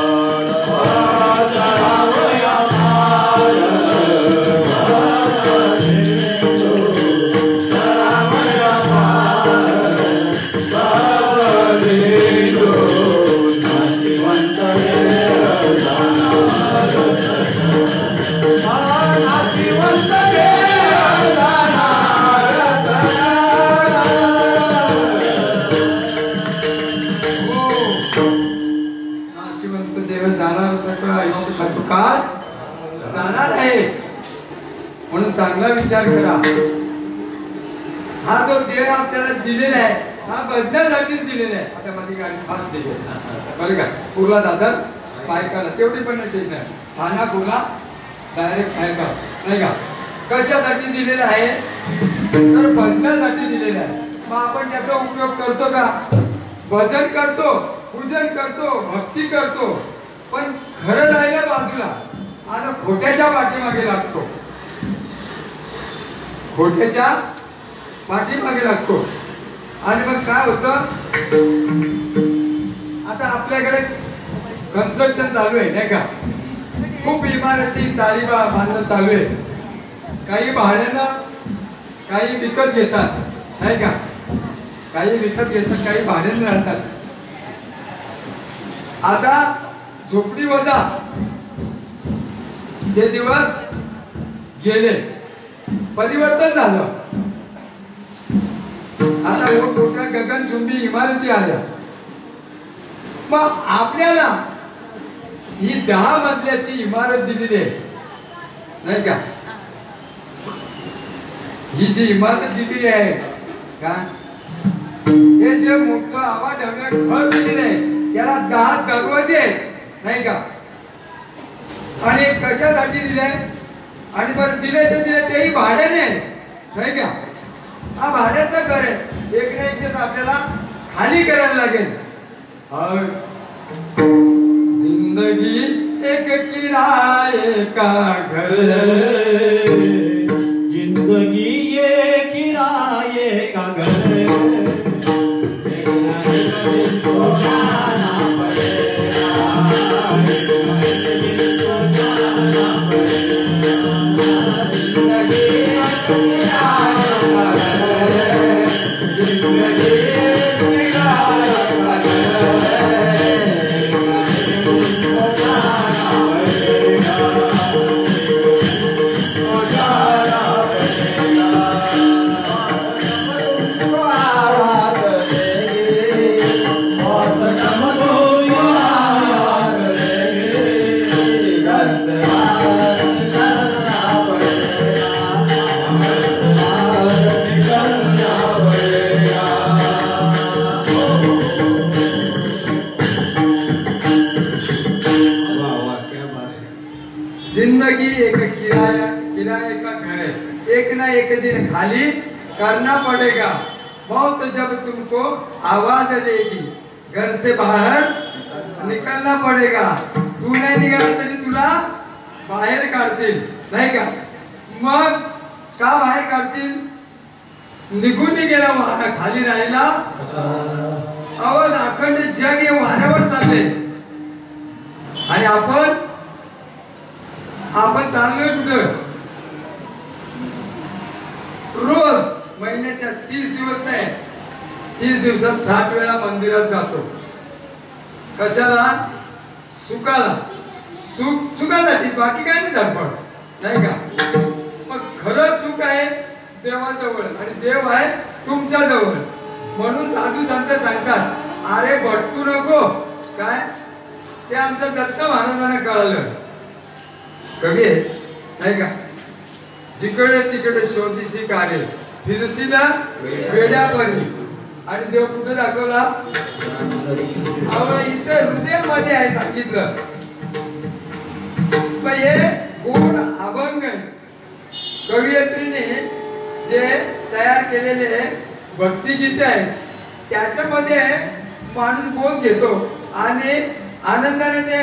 करावय पार भवसिंधू, करावय पार भवसिंधू, नाशिवंत देव जाणार सखळ, नाशिवंत देव जाणार सखळ. नाशिवंत देव जाणार सगळं आयुष्य काळ जाणार आहे. म्हणून चांगला विचार करा. हा जो देव आपल्याला दिलेला आहे हा बसण्यासाठीच दिलेला आहे. आता माझी गाडी फास्ट दिली बरं का. कुर्ला दादर पायकाला तेवढी पण नाही, ठाणा कुर्ला डायरेक्ट पायकाला नाही का. कशासाठी दिलेला आहे तर भजनासाठी दिलेला आहे. मग आपण त्याचा उपयोग करतो का. भजन करतो पूजन करतो, भक्ती करतो, पण खरं राहिलं बाजूला आणि खोट्याच्या पाठीमागे लागतो, खोट्याच्या पाठीमागे लागतो. आणि मग काय होतं, आता आपल्याकडे कन्स्ट्रक्शन चालू आहे नाही का, खूप इमारती चाळीबा बांधणं चालू आहे. काही भाड्यानं, काही विकत घेतात नाही का, काही विकत घेतात, काही भाड्यानं राहतात. आता झोपडी वजा ते दिवस गेले, परिवर्तन झालं. आता मोठ्या गगनचुंबी इमारती आल्या. मग आपल्याला ही 10 मजल्याची इमारत दिलेली आहे नाही का, ही जी इमारत दिलेली आहे का, हे जे मोठं आवाढव्य घर दिलेलं आहे त्याला 10 दरवाजे नाही का, आणि कशासाठी दिले, आणि बरं दिले तर दिले तेही भाड्याने नाही का. हा भाड्याचं घर आहे, एक ना एक दिवस आपल्याला खाली करायला लागेल. जिंदगी एक किराए का घर, जिंदगी ये किराए का घर, जिंदगी एक किराए का घर है, एक ना एक दिन खाली करना पड़ेगा. मौत जब तुमको आवाज देगी, घर से बाहर निकलना पड़ेगा. तू नाही निघाला तरी तुला बाहेर काढतील नाही का. मग का बाहेर काढतील, निघून गेला वाहन खाली राहिला. आवाज अखंड जग हे वाऱ्यावर चालले, आणि आपण चाललोय कुठं, रोज महिन्याच्या 30 दिवस नाही, 30 दिवसात 60 वेळा मंदिरात जातो. कशाला, सुखाला, सुखासाठी, बाकी काय नाही धडपड नाही का. मग खरं सुख आहे देवाजवळ, आणि देव आहे तुमच्या जवळ. म्हणून साधू संत सांगतात, अरे भटकू नको. काय ते आमचं दत्त महाराजांना कळलं. कवी आहे नाही का, जिकडे तिकडे शोधीशी कार्य, फिरसी ना वेड्यापरी. आणि देव कुठे दाखवला, इथे हृदयामध्ये आहे सांगितलं. मग हे गोड अभंग कवयित्रीने जे तयार केलेले भक्तिगीते आहेत, त्याच्यामध्ये माणूस बोध घेतो आणि आनंदाने ते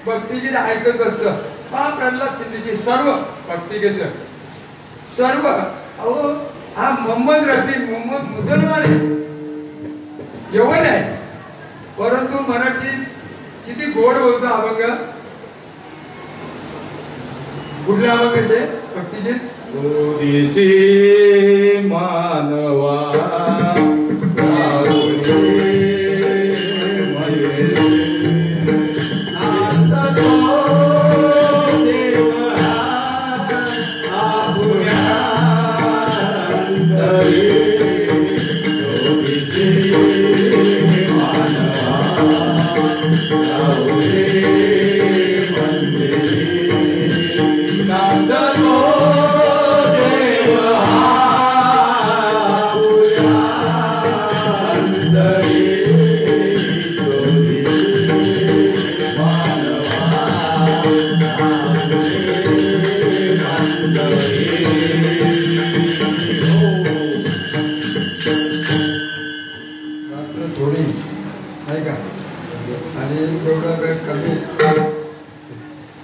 भक्तिगीत ऐकत बसतं. प्रल्हाद शिंदेची सर्व भक्तिगीत, सर्व. अहो हा मोहम्मद रफी, मोहम्मद मुसलमान आहे, यवन आहे, परंतु मराठीत किती गोड बोलतो अभंग. कुठला अभंग आहे ते भक्तिगीत, ओदिसी मानवा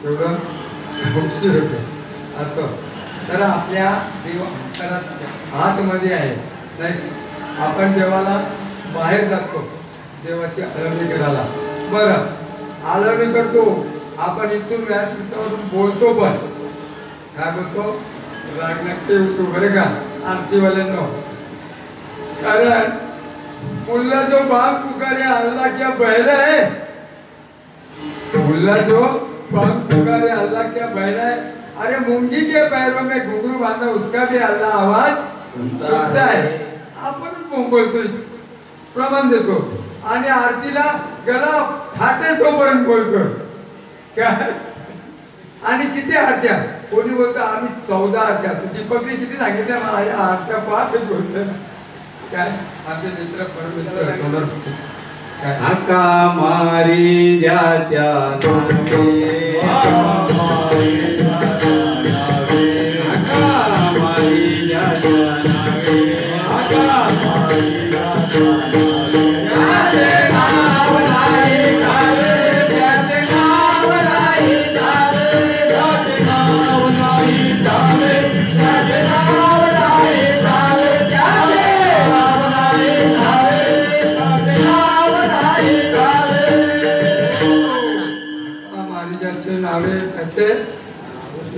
तेवढं उशीर होतं असं. तर आपल्या देव अंतरात आतमध्ये आहे नाही. आपण देवाला बाहेर जातो देवाची आळवणी करायला. बरं, आळवणी करतो आपण, इथून व्यासपीठावरून बोलतो पण काय बोलतो, राग नक्की होतो बरं का आरतीवाल्यांनो. कारण मुल्ला जो बाग पुकारे अल्लाह क्या बहरा है, मुल्ला जो बाग पुकारे अल्लाह क्या बहरा है, अरे मूंगी के पैरों में घुंघरू बांधा उसका भी अल्लाह आवाज सुनता है. आपण बोलतोय, प्रमाण देतो आणि आरतीला गला फाटे तोपर्यंत बोलतोय काय. आणि किती आरत्या, कोणी बोलतो आम्ही 14 आरत्या. दीपकने किती सांगितल्या मला, या आरत्या पाठच बोलतोय काय. आमचे मित्र परमेश्वर काय आका मारी ज्याच्या नावे, आका मारी ज्याच्या नावे, आका मारी ज्याच्या नावे, त्याचे नाव नाही घाले, त्याचे नाव नाही घाले, त्याचे नाव नाही घाले, त्याचे नाव नाही घाले, त्याचे नाव नाही घाले, त्याचे नाव नाही घाले. महाराजांचे नावे त्याचे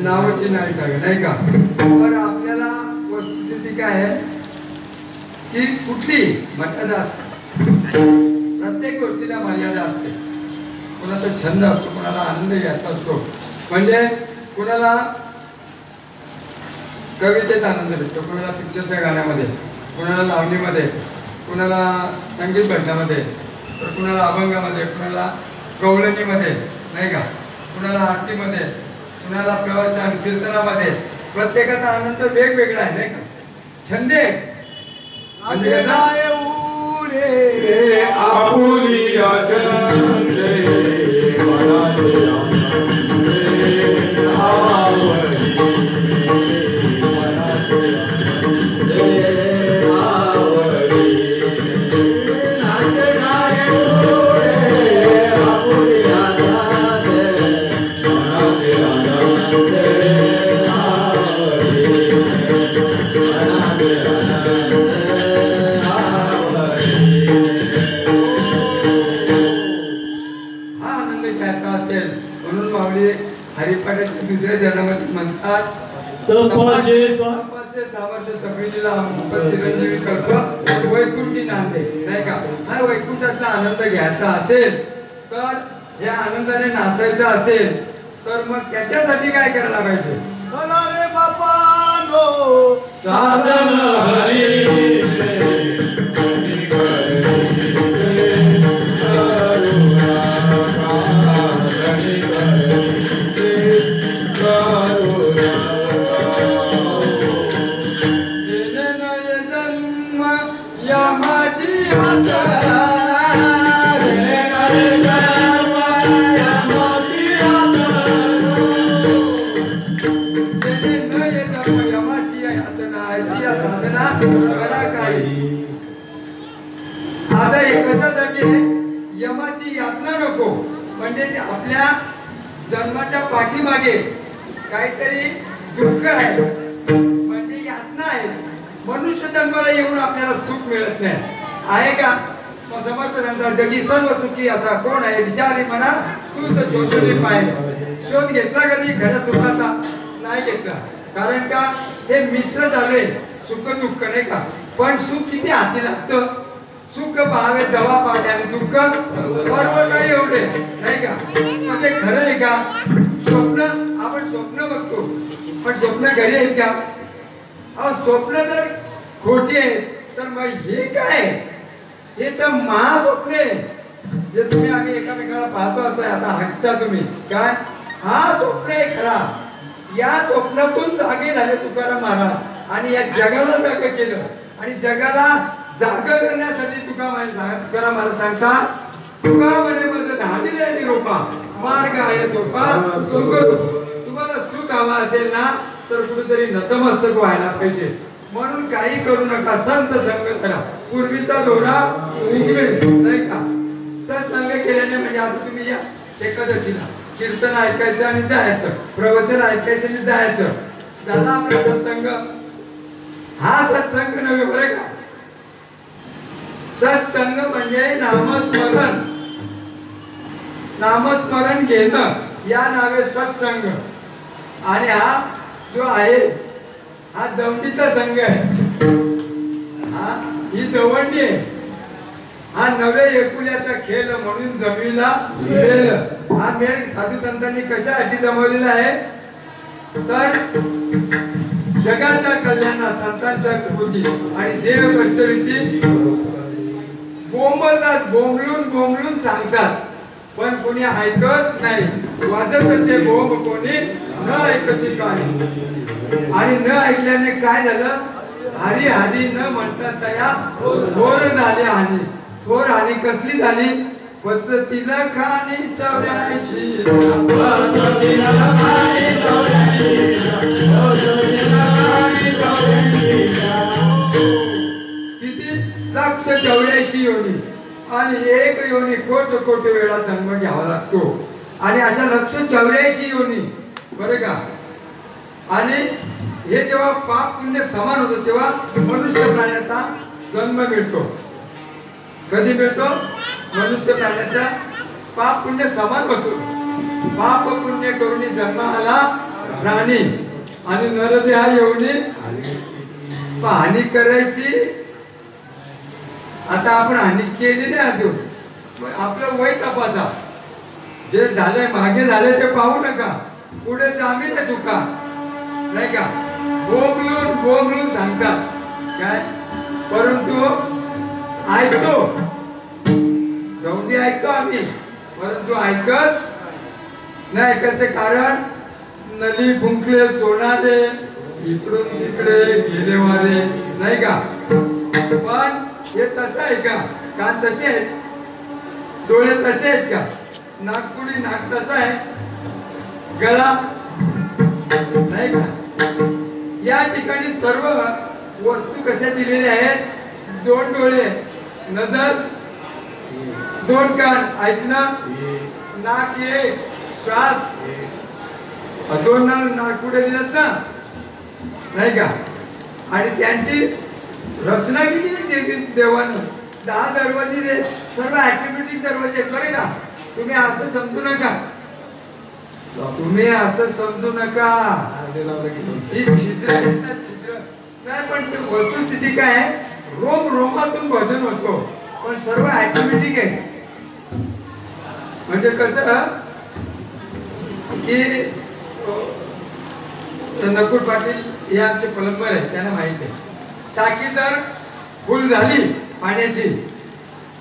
नावाची नाही काय नाही का. पण आपल्याला वस्तुस्थिती काय आहे की कुठली मर्यादा असते, प्रत्येक गोष्टीला मर्यादा असते. कोणाचा छंद असतो, कोणाला आनंद घ्यायचा असतो, म्हणजे कोणाला कवितेचा आनंद भेटतो, कोणाला पिक्चरच्या गाण्यामध्ये, कोणाला लावणीमध्ये, कोणाला संगीत भजनामध्ये, तर कोणाला अभंगामध्ये, कोणाला गवळणीमध्ये नाही का, कोणाला आरतीमध्ये, कोणाला प्रवचन कीर्तनामध्ये. प्रत्येकाचा आनंद वेगवेगळा आहे नाही का. छंदे म्हणजे आपुलिया छंदे मनाचे आनंदे, आवडी मनाचे आनंदे, आवडी नाचे गाये उडे, आपुलिया छंदे मनाचे आनंदे, आवडी मनाचे आनंदे. हा आनंद घ्यायचा असेल म्हणून माऊली हरिपाठाच्या दुसऱ्या चरणामध्ये म्हणतात, तपाचे तपाचे सामर्थ्य तपीला चिरंजीवी करतो वैकुंठी नांदे नाही का. हा वैकुंठातला आनंद घ्यायचा असेल तर, या आनंदाने नाचायचं असेल तर मग त्याच्यासाठी काय करायला पाहिजे. रे बापानो साधन हरी जन्म यमाची यातना, आता कशासाठी यमाची यातना नको, म्हणजे ते आपल्या जन्माच्या पाठीमागे काहीतरी दुःख आहे, म्हणजे यातना आहे. मनुष्य जन्माला येऊन आपल्याला सुख मिळत नाही आहे का. मग समर्थ सांगतात जगी सर्व सुखी असा कोण आहे, विचारी म्हणा तू तर शोधले पाहिजे. शोध घेतला कधी खऱ्या सुखाचा नाही घेतला, कारण का हे मिश्र झाले सुख दुःख नाही का. पण सुख किती हाती लागतं, सुख पाहावे जवा पाहणे आणि दुःख सर्व काही एवढे नाही का. मग ते खरं आहे का. स्वप्न आपण स्वप्न बघतो, पण स्वप्न खरी आहेत का. स्वप्न जर खोटी आहे तर मग हे काय, हे तर महास्वप्न आहे. जे तुम्ही आम्ही एकामेकाला पाहतो आता हटता तुम्ही काय, हा स्वप्न आहे खरा. या स्वप्नातून जागे झाले तुकाराम महाराज आणि या जगाला जाग केलं. आणि जगाला जाग करण्यासाठी तुकाराम महाराज सांगता, तुका म्हणे माझं धाडिले निरोपा मार्ग आहे सोपा सुख. तुम्हाला सुख हवा असेल ना तर कुठेतरी नतमस्तक व्हायला पाहिजे. म्हणून काही करू नका, संत संग करा, पूर्वीचा दोरा उगवेल नाही का. सत्संग केल्याने म्हणजे आता तुम्ही या एकादशीला कीर्तन ऐकायचं आणि जायचं, प्रवचन ऐकायचं आणि जायचं, त्याला आपला सत्संग. हा सत्संग नव्हे बरं का. सत्संग म्हणजे नामस्मरण, नामस्मरण घेणं या नावे सत्संग. आणि हा जो आहे हा दवंडीचा संघ आहे. हा ही दवंडी आहे. हा नवे एकुल्याचा खेळ म्हणून जमिला मेळ. हा मेळ साधू संतांनी कशासाठी जमवलेला आहे तर जगाच्या कल्याणात संतांच्या विभूती आणि देव कष्टविधी बोंबलतात, बोंबलून बोंबलून सांगतात, पण कोणी ऐकत नाही. वाजत असे बोंब कोणी न ऐकती काही. आणि न ऐकल्याने काय झालं, हरी हरी न म्हणता तया थोर झाली हानी. थोर हानी कसली झाली, पद्धतीला खाणी 84. किती 184 योनी आणि एक योनी कोट वेळा जन्म घ्यावा लागतो. आणि अशा 184 योनी बरं का. आणि हे जेव्हा पाप पुण्य समान होतं तेव्हा मनुष्य प्राण्याचा जन्म मिळतो. कधी मिळतो, मनुष्य प्राण्याचा पाप पुण्य समान होतो. पाप पुण्य करून जन्म आला प्राणी आणि नरदेहा येऊन हानी करायची. आता आपण हानी केली नाही अजून, आपलं वय तपासा. जे झाले मागे झाले ते पाहू नका, पुढे जामी ना चुका नाही का. बोंबलून बोंबलून सांगतात काय, परंतु ऐकतो, गवंडी ऐकतो आम्ही, परंतु ऐकत नाही. ऐकायचे कारण नली फुंकले सोनारे इकडून तिकडे गेले वारे नाही का. पण हे तसं आहे का, कान तसे आहेत, डोळे तसे आहेत का, नागपुडी नाक तसा आहे, गळा नाही का. या ठिकाणी सर्व वस्तू कशा दिलेल्या आहेत, 2 डोळे, नजर, 2 कान, ऐकणं, नाक, एक श्वास, 2 नाकपुडे दिलेत ना नाही का. आणि त्यांची रचना केली देवानं. 10 दरवाजे, सर्व ऑटोमॅटिक दरवाजे बरे का. तुम्ही असं समजू नका, तुम्ही असं समजू नका ही छिद्र आहेत ना, छिद्र नाही. पण वस्तुस्थिती काय आहे, रोम रोमातून भजन होतो, पण सर्व ऑटोमॅटिक आहे. म्हणजे कसं की नकुल पाटील हे आमचे प्लंबर आहेत, त्यांना माहित आहे. टाकी जर फुल झाली पाण्याची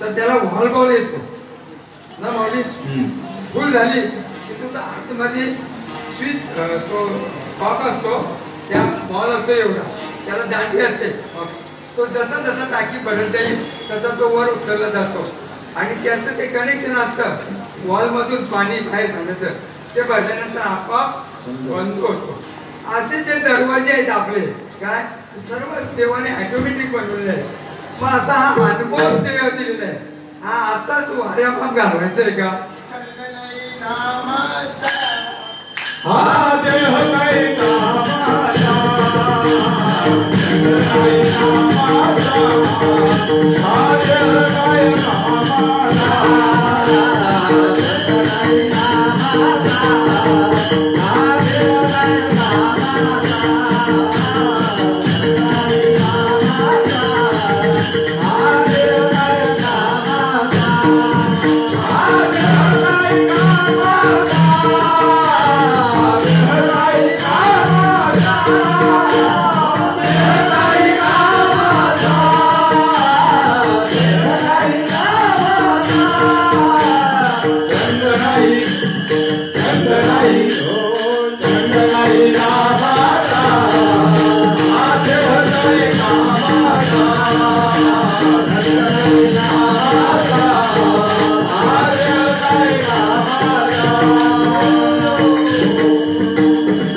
तर त्याला व्हॉल्व्ह येतो ना, माऊली फुल झाली की तुमचा आतमध्ये स्विच तो कॉक असतो, त्या बॉल असतो एवढा, त्याला दांडी असते. तो जसा जसा टाकी भरत जाईल तसा तो वर उचलला जातो. आणि त्याचं ते कनेक्शन असतं वॉलमधून पाणी बाहेर सांगायचं, ते भरल्यानंतर आपोआप बंद होतो. असे जे दरवाजे आहेत आपले काय सर्व देवाने ऑटोमॅटिक बनवलेले आहेत. मग असा हा अनुभव देव दिलेला आहे. हा असाच वाऱ्यामाप घालवायचा आहे का. हा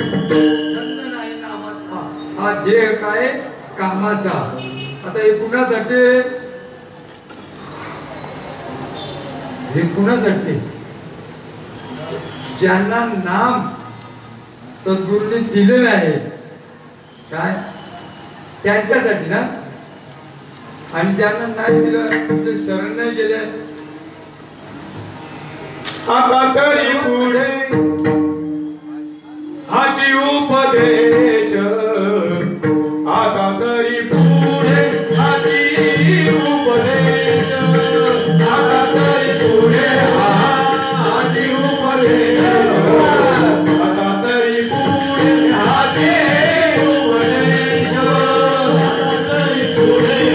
देह काही नामाचा, हा देह काही कामाचा. आता हे कुणासाठी, हे कुणासाठी ज्यांना नाम सद्गुरूंनी दिलेलं आहे काय त्यांच्यासाठी ना, आणि ज्यांना नाही दिलं तुमचे शरण नाही गेले आता तरी पुढे हाची उपदेश, आता तरी पुढे हाची उपदेश, आता तरी पुढे हाची उपदेश, आता तरी पुढे हाची उपदेश,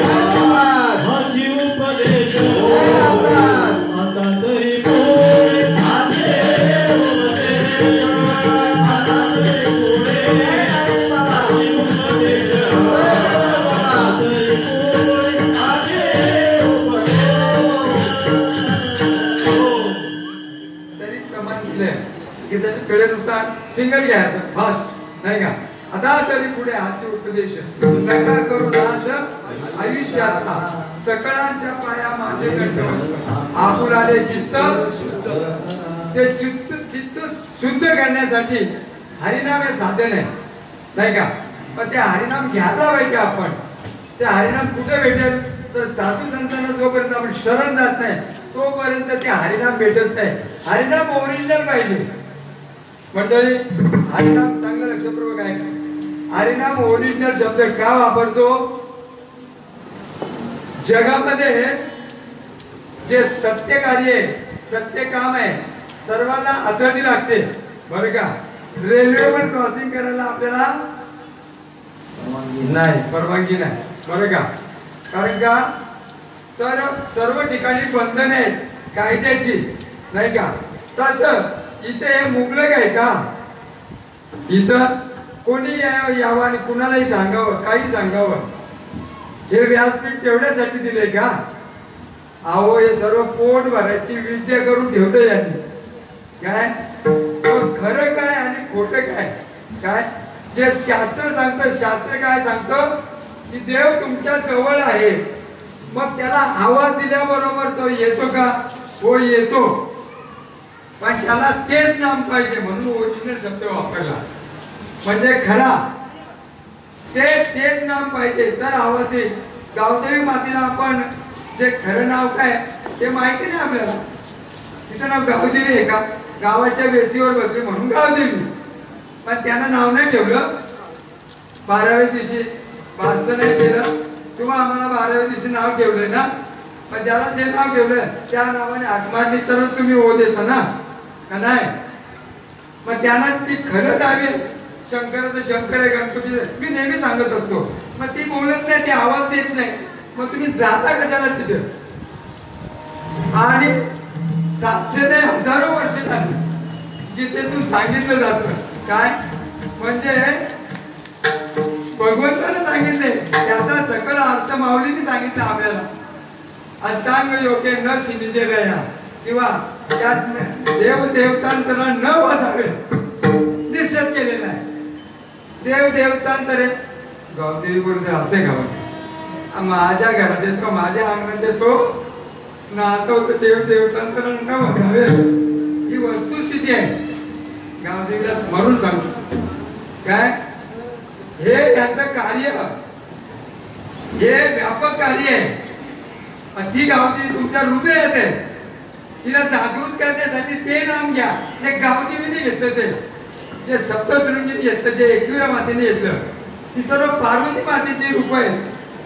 आता तरी पुढे हाची उपदेश, आता तरी पुढे नुसार सिंगल घ्यायचं फास्ट नाही का. आता तरी पुढे हाचे उपदेश नका करू नाश आयुष्याचा, सकळांच्या पाया माझे कंठ, आपुलाले चित्त ते चित्त शुद्ध करण्यासाठी हरिनाम हे साधन आहे नाही का. पण ते हरिनाम घ्यायला पाहिजे आपण. ते हरिनाम कुठे भेटेल तर साधू संतांना जोपर्यंत आपण शरण जात नाही तोपर्यंत ते हरिनाम भेटत नाही. हरिनाम ओरिजिनल पाहिजे मंडळी. हरिनाम चांगलं लक्षपूर्वक आहे. हरिनाम ओरिजिनल शब्द का वापरतो? जगामध्ये जे सत्य कार्य आहे, सत्य काम आहे, सर्वांना अथॉरिटी लागते बरं का. रेल्वेवर क्रॉसिंग करायला आपल्याला नाही परवानगी नाही बरं का. कारण का तर सर्व ठिकाणी बंधन आहेत कायद्याची नाही का. तसं इथे हे मुबलक आहे का? इथं कोणी यावं आणि कुणालाही सांगावं काही सांगावं हे व्यासपीठ तेवढ्यासाठी दिले का? अहो हे सर्व पोट भरायची विद्या करून ठेवतो यांनी काय. खरं काय आणि खोटं काय काय जे शास्त्र सांगतं. शास्त्र काय सांगतं की देव तुमच्या जवळ आहे. मग त्याला आवाज दिल्याबरोबर तो येतो का? हो येतो. पण त्याला तेच नाम पाहिजे म्हणून ओरिजिनल शब्द वापरला. म्हणजे खरा तेच नाम पाहिजे तर आवाज येईल. गावदेवी मातेला आपण जे खरं नाव काय ते माहिती नाही आपल्याला. तिचं नाव गावदेवी आहे का? गावाच्या वेशीवर बसली म्हणून गावदेवी. पण त्यानं नाव नाही ठेवलं. 12व्या दिवशी भाषण नाही केलं. तुम्हा आम्हाला 12व्या दिवशी नाव ठेवलंय ना. पण ज्याला जे नाव ठेवलं त्या नावाने हाक मारली तरच तुम्ही ओ देता ना का नाही. मग त्यांना ती खरं नावे शंकराचं शंकर आहे, गणपतीचं मी नेहमी सांगत असतो. मग ती बोलत नाही, ती आवाज देत नाही. मग तुम्ही जाता कशाला तिथे? आणि 700 ते 1000 वर्ष झाली गीतेतून सांगितलं जातं काय म्हणजे भगवंताने सांगितले त्याचा सकळ अर्थ माऊलीने सांगितलं आपल्याला. अष्टांग योगे न शिनिजेलया किंवा त्यात देव देवतांतर न वाजावे निश्चित केलेला आहे. देव देवतांतरे गावदेवी बोलते असे गाव माझ्या घरात येतो माझ्या अंगणात येतो नातवत देव देवतांतर न वाजावे ही वस्तुस्थिती आहे. गावदेवीला स्मरून सांगतो काय हे यांचं कार्य हे व्यापक कार्य आहे. ती गावदेवी तुमच्या हृदयात आहे. तिला जागृत करण्यासाठी ते नाम घ्या जे गावदेवीने घेतलं. ते जे सप्तशृंगीने घेतलं, जे एकविरा मातेने घेतलं, ती सर्व पार्वती मातेची रूप आहे.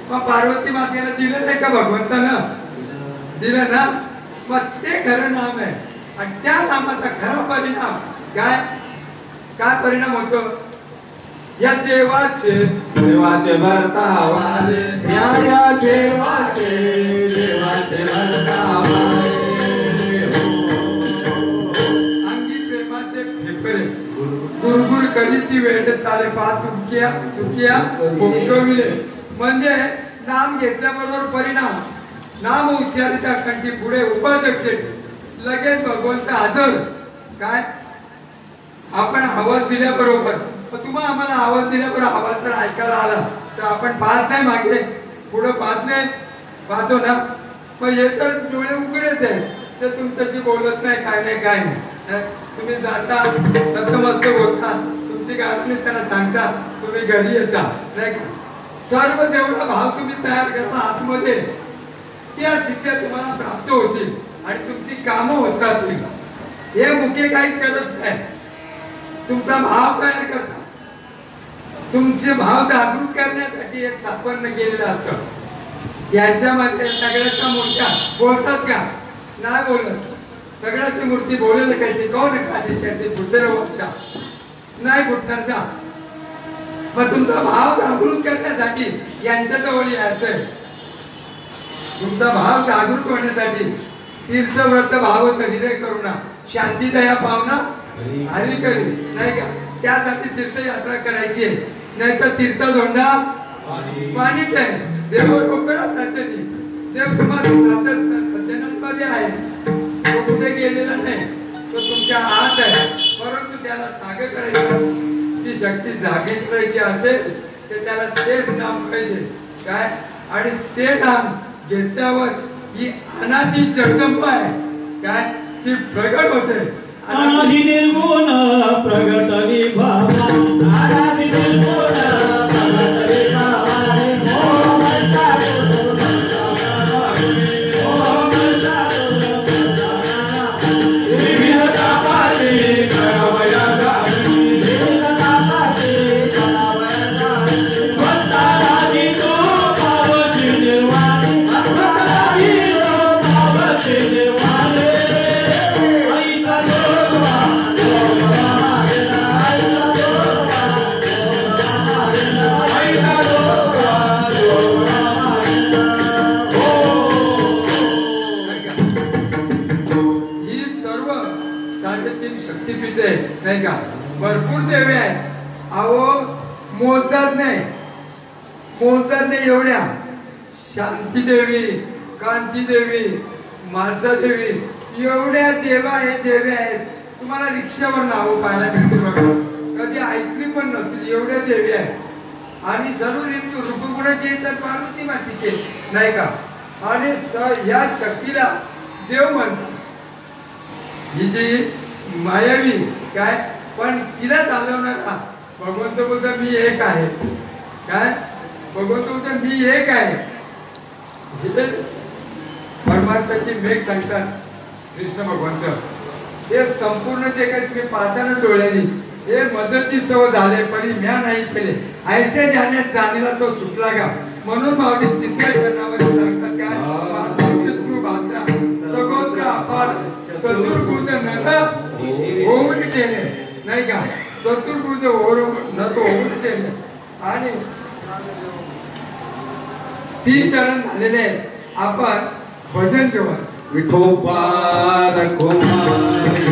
मग पार्वती मातेला दिलं नाही का भगवंतानं? दिलं ना. मग ते खरं नाम आहे. आणि त्या नामाचा खरा परिणाम काय काय परिणाम होतो? या देवाचे वर्तावाले या देवाचे वर्तावाले अंगी प्रेमाचे फेफरे गुरगुर करीत ती वेळ चाले पाच चुकिया भोगविले. म्हणजे नाम घेतल्याबरोबर परिणाम. नाम उच्चारिता कंठी पुढे उपासकचे लगेच भगवंत हजर काय. आपण आवाज दिल्याबरोबर तुम्हाला आम्हाला आवाज दिल्याबरोबर आवाज जर ऐकायला आला तर आपण पाहत नाही मागे पुढे पाहत नाही पाहतो ना. मग हे तर डोळे उघडेच आहे ते तुमच्याशी बोलत नाही काय नाही काय नाही. तुम्ही जाता नतमस्तक होता, तुमची गाणी त्यांना सांगता, तुम्ही घरी येता, नाही का? सर्व जेवढा भाव तुम्ही तयार करता आतमध्ये, त्या सिद्ध्या तुम्हाला प्राप्त होतील आणि तुमची कामं होत राहतील. हे मुख्य काहीच करत नाही, तुमचा भाव तयार करता. तुमचे भाव जागृत करण्यासाठी एक स्थापन केलेलं असतं. याच्यामध्ये सगळ्याच्या मूर्त्या बोलतात का? नाही बोलत. सगळ्याची मूर्ती बोलेल काही कोण एखादी त्याचे फुटेल वर्षा नाही फुटणार का? मग तुमचा भाव जागृत करण्यासाठी यांच्या जवळ यायचंय. तुमचा भाव जागृत होण्यासाठी तीर्थव्रत भाव हृदय करुणा शांती दया पावना हरी करी, नाही का? त्यासाठी तीर्थयात्रा करायची आहे. नाही तर तीर्थधोंडा पाणीच आहे. देव रोकडा सज्जनी, देव तुम्हाला सज्जनांमध्ये आहे. तो कुठे गेलेला नाही, तो तुमच्या आत आहे. परंतु त्याला जागे करायचं, ती शक्ती जागे करायची असेल तर त्याला तेच नाम पाहिजे. काय? आणि ते नाम घेतल्यावर ही अनादी जगदंबा आहे. काय? ती प्रगट होते. अनादि निर्गुण प्रगटली भावा, अनादि निर्गुण प्रगटली भावा, ओ मनसा नाही का? भरपूर देवी आहेत. अहो मोजतात नाही, मोजतात नाही एवढ्या. शांती देवी, कांती देवी, मालसा देवी, एवढ्या देवा आहेत, देवी आहेत. तुम्हाला रिक्षावर नाव पाहायला भेटतील बघा, कधी ऐकली पण नसतील. एवढ्या देवी आहेत आणि सर्व रूपगुणाचे येतात पार्वती मातीचे, नाही का? आणि या शक्तीला देव म्हणतात. ही जी मायावी काय, पण तिला चालवणारा भगवंत बोलतो मी एक आहे. काय? भगवंत बोलतो मी एक आहे. हे परमार्थाची मेघ सांगतात कृष्ण भगवंत. हे संपूर्ण जे काही तुम्ही पाहता ना डोळ्यांनी, हे मदतची स्तव झाले परी म्या नाही केले, ऐसे जाण्यात जाणीला तो सुटला का. म्हणून माऊली तिसऱ्या चरणामध्ये सांगतात काय, सगोत्र अपार चतुर्भुज नर होऊन केले, नाही का? चतुर्भुज न तो होऊन केले. आणि 3 चरण झालेले आहेत. आपण भजन घेऊया. विठोबा कुमारी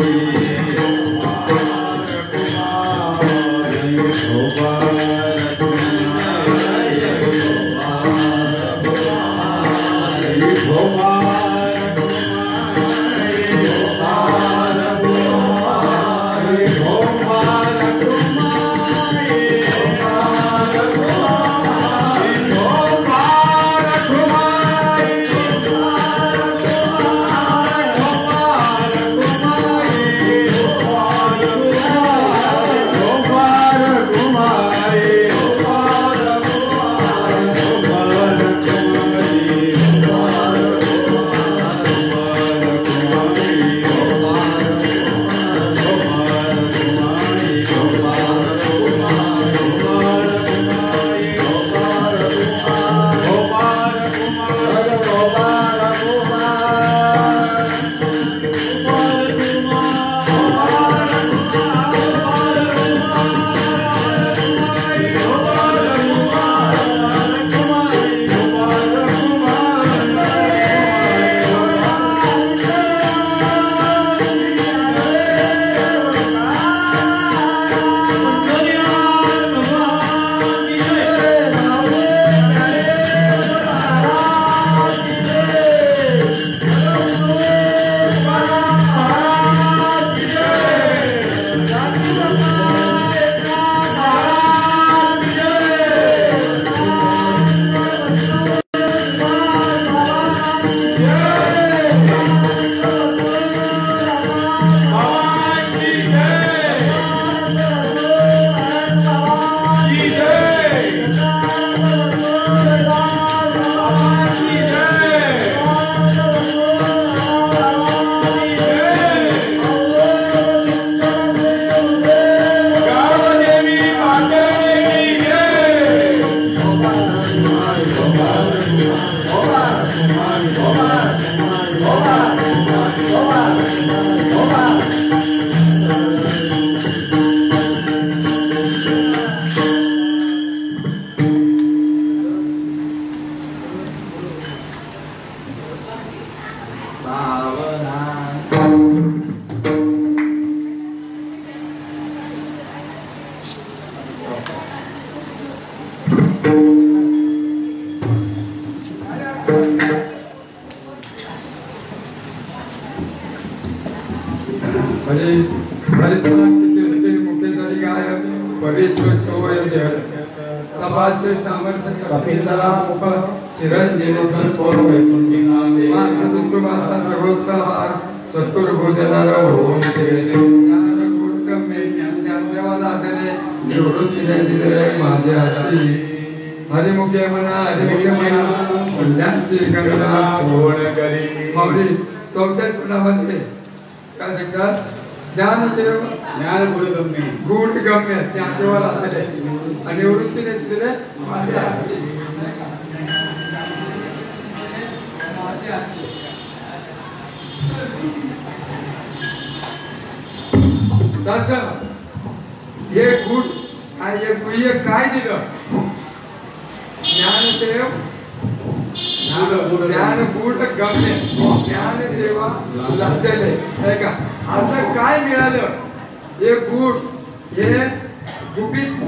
पवित्र चोय तपाचे सामर्थ्य कपिला मुख चिरंजीवी कर्पूर वैकुंठी नामे मातृत्वमाता सगोत्रहार सत्वर भोजनारा होम केले ज्ञान गुणकमे ज्ञान देवाला आदरे निवृत्तीने दिले माझ्या हाती हरिमुखे म्हणा हरिमुखे म्हणा पुण्याची गणना कोण करी माऊली चौथ्या चुनामध्ये काय सांगतात ज्ञानदेव ज्ञान गुणगम्य गुणगम्य ज्ञानदेवाला आदरे आणि निवृत्तीने दिले माझ्या हाती तसं हे गुण हे गुह्य काय दिलं ज्ञानदेव ज्ञान गुण गम्य ज्ञानदेवा लादले नाही का असं काय मिळालं हे गुण हे गुपित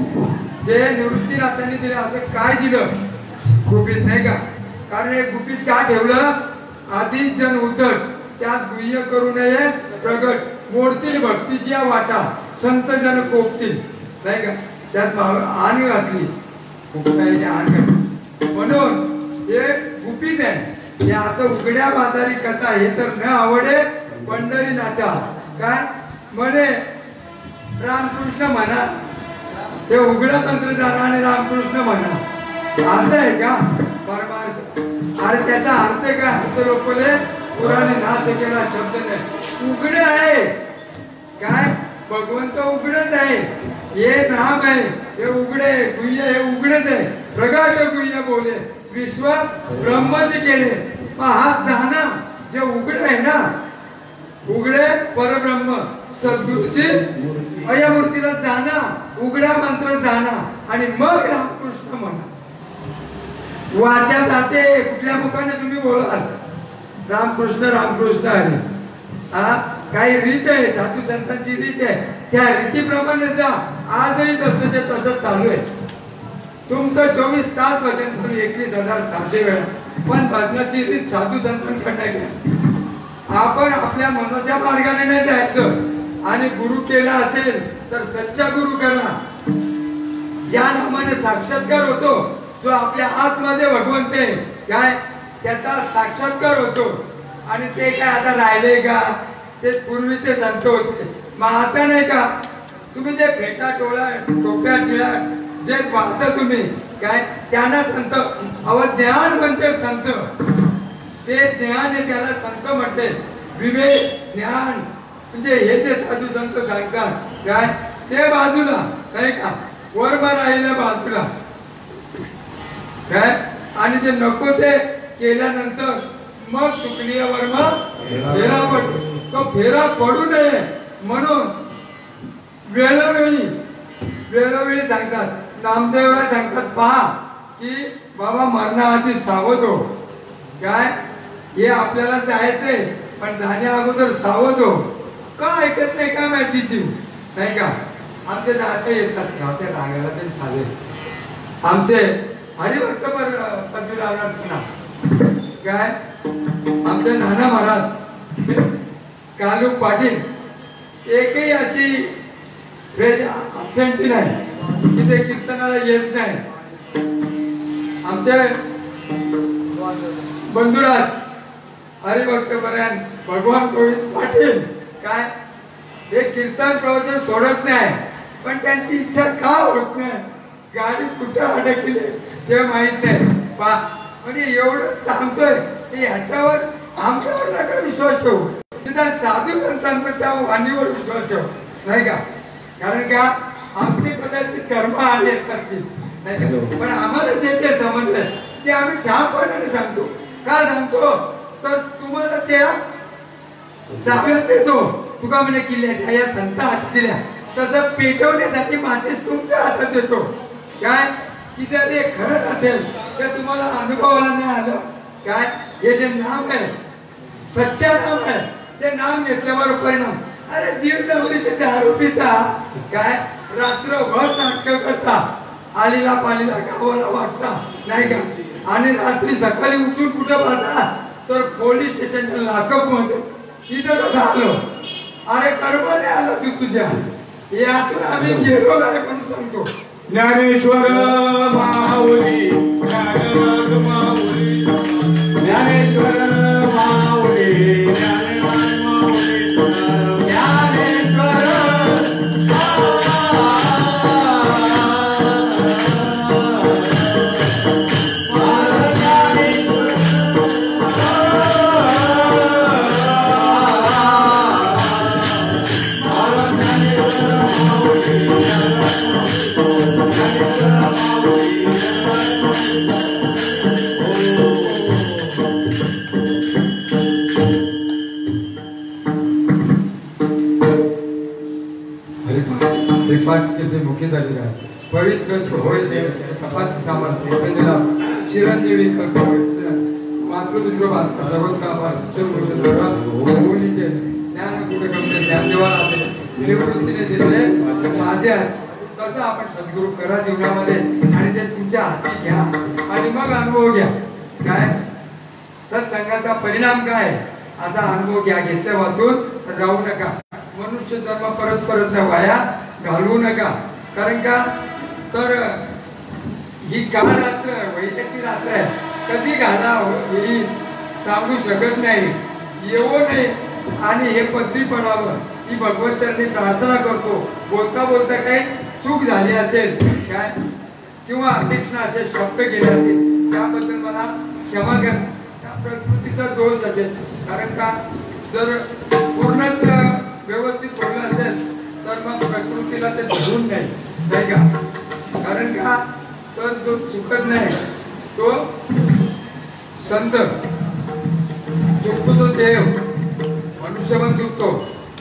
जे निवृत्तीनाथांनी दिले असं काय दिलं गुपित नाही का कारण हे गुपित का ठेवलं आधी जन उद्धट त्यात गुह्य करू नये प्रगट मोडतील भक्तीच्या वाटा संत जन कोपतील नाही का त्यात आण घातली आण घातली म्हणून हे गुपित आहे हे असं उघड्या बाजारी कथा हे तर न आवडे पंढरी नाथा काय म्हणे रामकृष्ण म्हणा हे उघडं तंत्रज्ञान आणि रामकृष्ण म्हणा असं आहे का परमार्थ अरे त्याचा अर्थ काय अर्थ लोकले पुराणे नाश केला शब्द नाही उघडे आहे काय भगवंत उघडच आहे हे नाम आहे हे उघडे गुह्य हे उघडच आहे प्रगट गुह्य बोले विश्व ब्रह्मच केले हा जाना जे उघड आहे ना उघडे परब्रह्म सद्गुरूची अया मूर्तीला जाना उघडा मंत्र जाना आणि मग रामकृष्ण म्हणा वाचा जाते कुठल्या मुखाने तुम्ही बोलाल रामकृष्ण रामकृष्ण हरी हा काही रीत आहे साधू संतांची रीत आहे त्या रीतीप्रमाणे जा आजही तसंच तसंच चालू आहे तुमचं 24 तास भजन करून 21,600 वेळा पण भजनाची रीत साधू संतांकडे घ्या आपण आपल्या मनाच्या मार्गाने नाही जायचं आणि गुरु केला असेल तर सच्चा गुरु करा ज्या नामाने साक्षात्कार होतो जो आपल्या आतमध्ये भगवंत आहे काय त्याचा साक्षात्कार होतो आणि ते काय आता राहिले का ते पूर्वीचे संत होते मग आता नाही का तुम्ही जे फेटा टोळा टोप्या टिळा जे वाचता तुम्ही काय त्यांना संत ज्ञान म्हणजे संत ते ज्ञान आहे त्याला संत म्हणते विवेक ज्ञान म्हणजे हे जे साधू संत सांगतात काय ते बाजूला नाही का वर्म राहिलं बाजूला काय आणि जे नको ते केल्यानंतर मग चुकली वर्म फेरा पडतो तो फेरा पडू नये म्हणून वेळोवेळी सांगतात नामदेवला सांगतात पहा की बाबा मरणाआधी सावध हो काय हे आपल्याला जायचंय पण जाण्या अगोदर सावध हो का ऐकत नाही काय माहिती जीव नाही का आमचे नाते येतात गावच्या रागाला ते चालेल आमचे हरिभक्त पदवीरावना काय आमचे नाना महाराज कालू पाटील एकही अशी अबसेंटी नाही की ते कीर्तनाला येत नाही आमचे बंधुराज हरिभक्त भगवान गोविंद पाटील काय हे कीर्तन प्रवचन सोडत नाही पण त्यांची इच्छा का होत नाही गाडी कुठे अडकली ते माहित नाही म्हणजे एवढं सांगतोय की ह्याच्यावर आमच्यावर नका विश्वास ठेवू निदान साधू संतांच्या वाणीवर विश्वास ठेवू नाही का कारण का आमचे कदाचित कर्म आले असतील नाही का पण आम्हाला जे जे समजलंय ते आम्ही ठामपणाने सांगतो का सांगतो तर तुम्हाला त्या जागृत देतो तुका म्हणे किल्ल्या या संत हात दिल्या तसं पेटवण्यासाठी माचीस तुमच्या हातात देतो काय की जर ते खरं असेल तर तुम्हाला अनुभवाला नाही आलं काय हे जे नाम आहे सच्चा नाम आहे ते नाम घेतल्यावर परिणाम अरे दीड नवरीचे दारू पिता काय रात्रभर नाटक करता आलीला पालीला गावाला वाटता नाही का आणि रात्री सकाळी उठून कुठं पाहता तर पोलीस स्टेशनच्या लाकअप मध्ये इथं कसं आलं अरे कर्माने आलं तू तुझ्या यातून आम्ही गेलो नाही म्हणून सांगतो. ज्ञानेश्वर माऊली ज्ञानराज माऊली ज्ञानेश्वर माऊली ज्ञानराज माऊली ज्ञानेश्वर श्रीपाठचे मुख्य झालेले आहे. पवित्र होय ते तपास सामर्थ्य दिला चिरंजीवी करतो मातृपुत्र भारत सर्वोत्तम शिक्षण ज्ञान कुठे ज्ञानदेवा निवृत्तीने दिलेले माझे आहे. तसं आपण सद्गुरू करा जीवनामध्ये आणि ते तुमच्या हाती घ्या आणि मग अनुभव घ्या. काय सत्संगाचा परिणाम काय असा अनुभव घ्या. घेतल्या वाचून जाऊ नका. मनुष्य जन्म परत परत वाया घालवू नका. कारण का तर ही काळ रात्र वैद्याची रात्र आहे. कधी घाला ही सांगू शकत नाही. येऊ नये आणि हे पदरी पडावं ही भगवत चरणी प्रार्थना करतो. बोलता बोलता काही चूक झाली असेल काय किंवा तीक्ष्ण असे शब्द गेले असतील त्याबद्दल मला क्षमा कर. त्या प्रकृतीचा दोष असेल. कारण का जर पूर्णच व्यवस्थित बोललं असेल तर मग प्रकृतीला ते धरून नाही का. कारण का तर जो चुकत नाही तो संत चुकतो तो देव. मनुष्य पण चुकतो.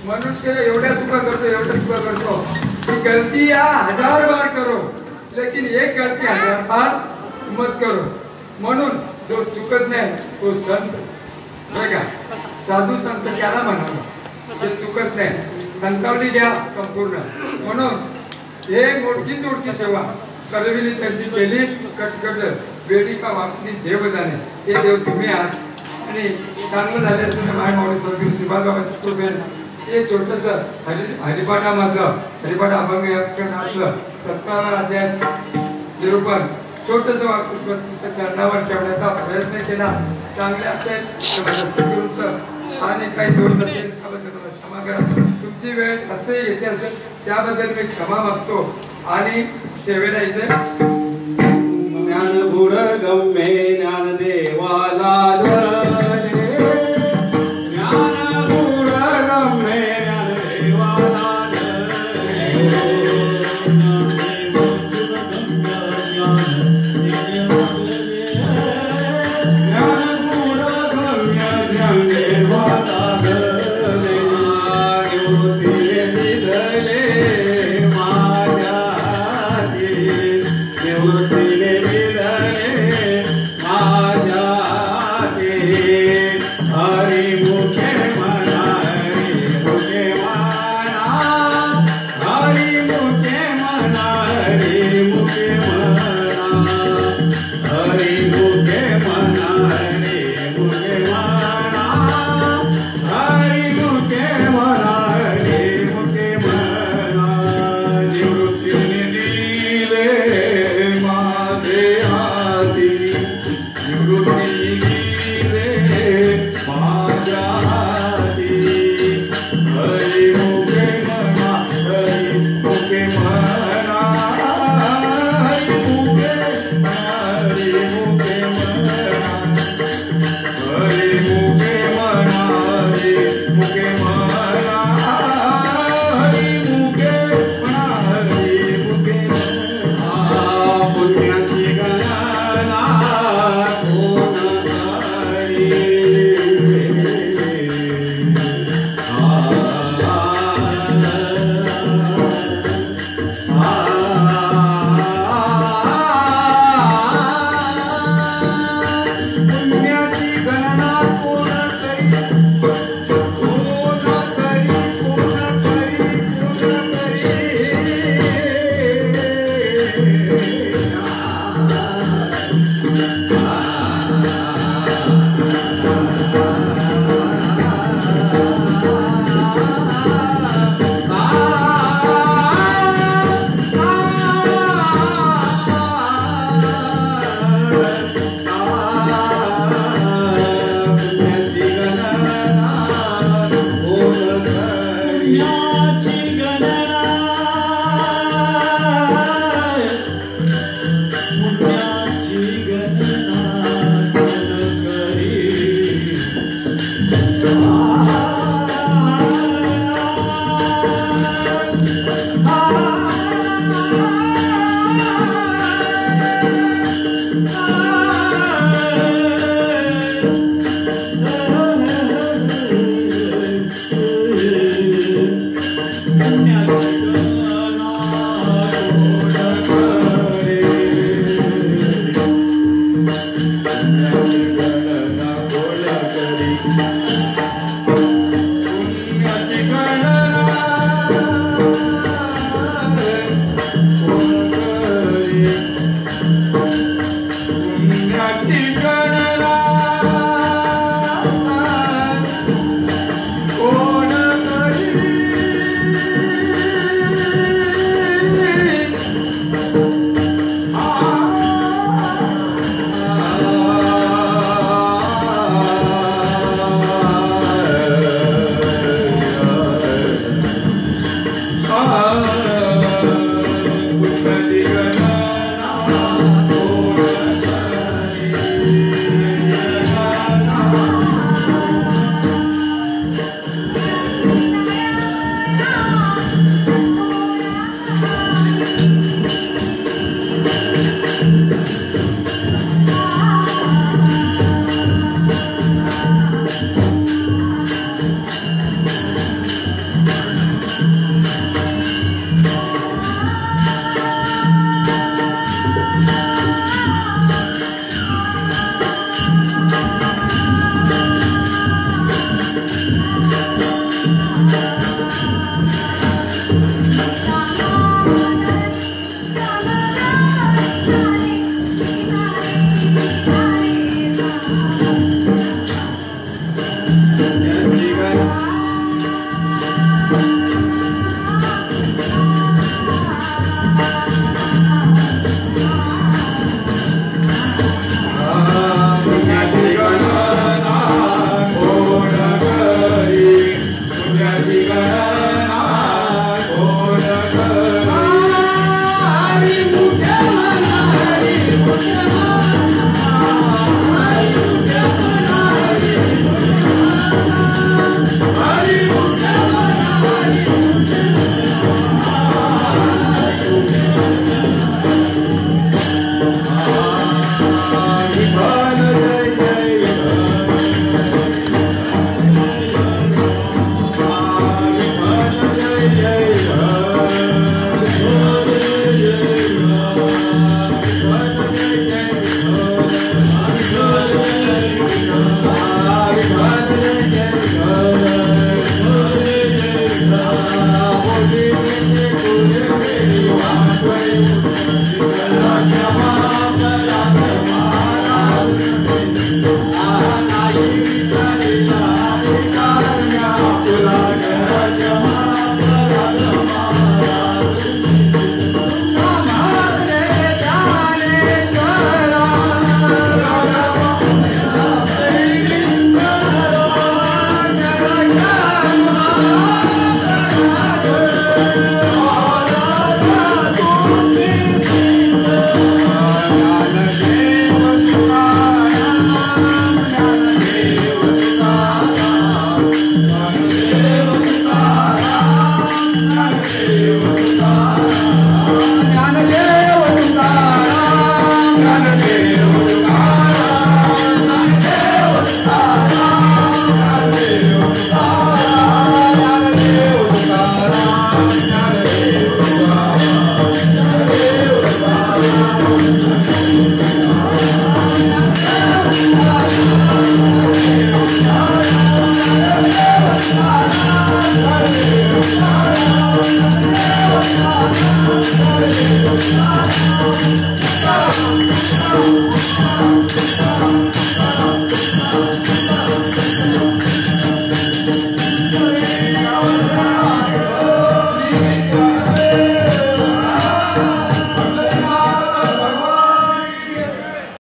मनुष्य एवढ्या चुका करतो की गलती या 1000 बार करो लेकिन एक गलती 1000 बार मत करो. म्हणून जो चुकत नाही तो संत बघा. साधू संत त्याला म्हणावं जे चुकत नाही. संतावली घ्या संपूर्ण. म्हणून हे मोडकी तोडकी सेवा करविली तशी केली कटकट वेळी का वापली देव जाणे. हे देव तुम्ही आहात आणि चांगलं झाले असं माझ्या मावळी सद्गुरू श्रीपादबाबांची कृपेने हे छोटस हरिपाठामधलं हरिपाठ अभंग आपलं 17 अध्याय निरूपण छोटस तुमच्या चरणावर ठेवण्याचा प्रयत्न केला. चांगले असेल तर माझ्या सद्गुरूंचं आणि काही दोष असेल त्याबद्दल मला क्षमा करा. तुमची वेळ असते येते असेल त्याबद्दल मी क्षमा मागतो आणि सेवेला इथे ज्ञानबुड गम्ये ज्ञानदेवाला धरले ज्ञानबुड गम्ये ज्ञानदेवाला मुखे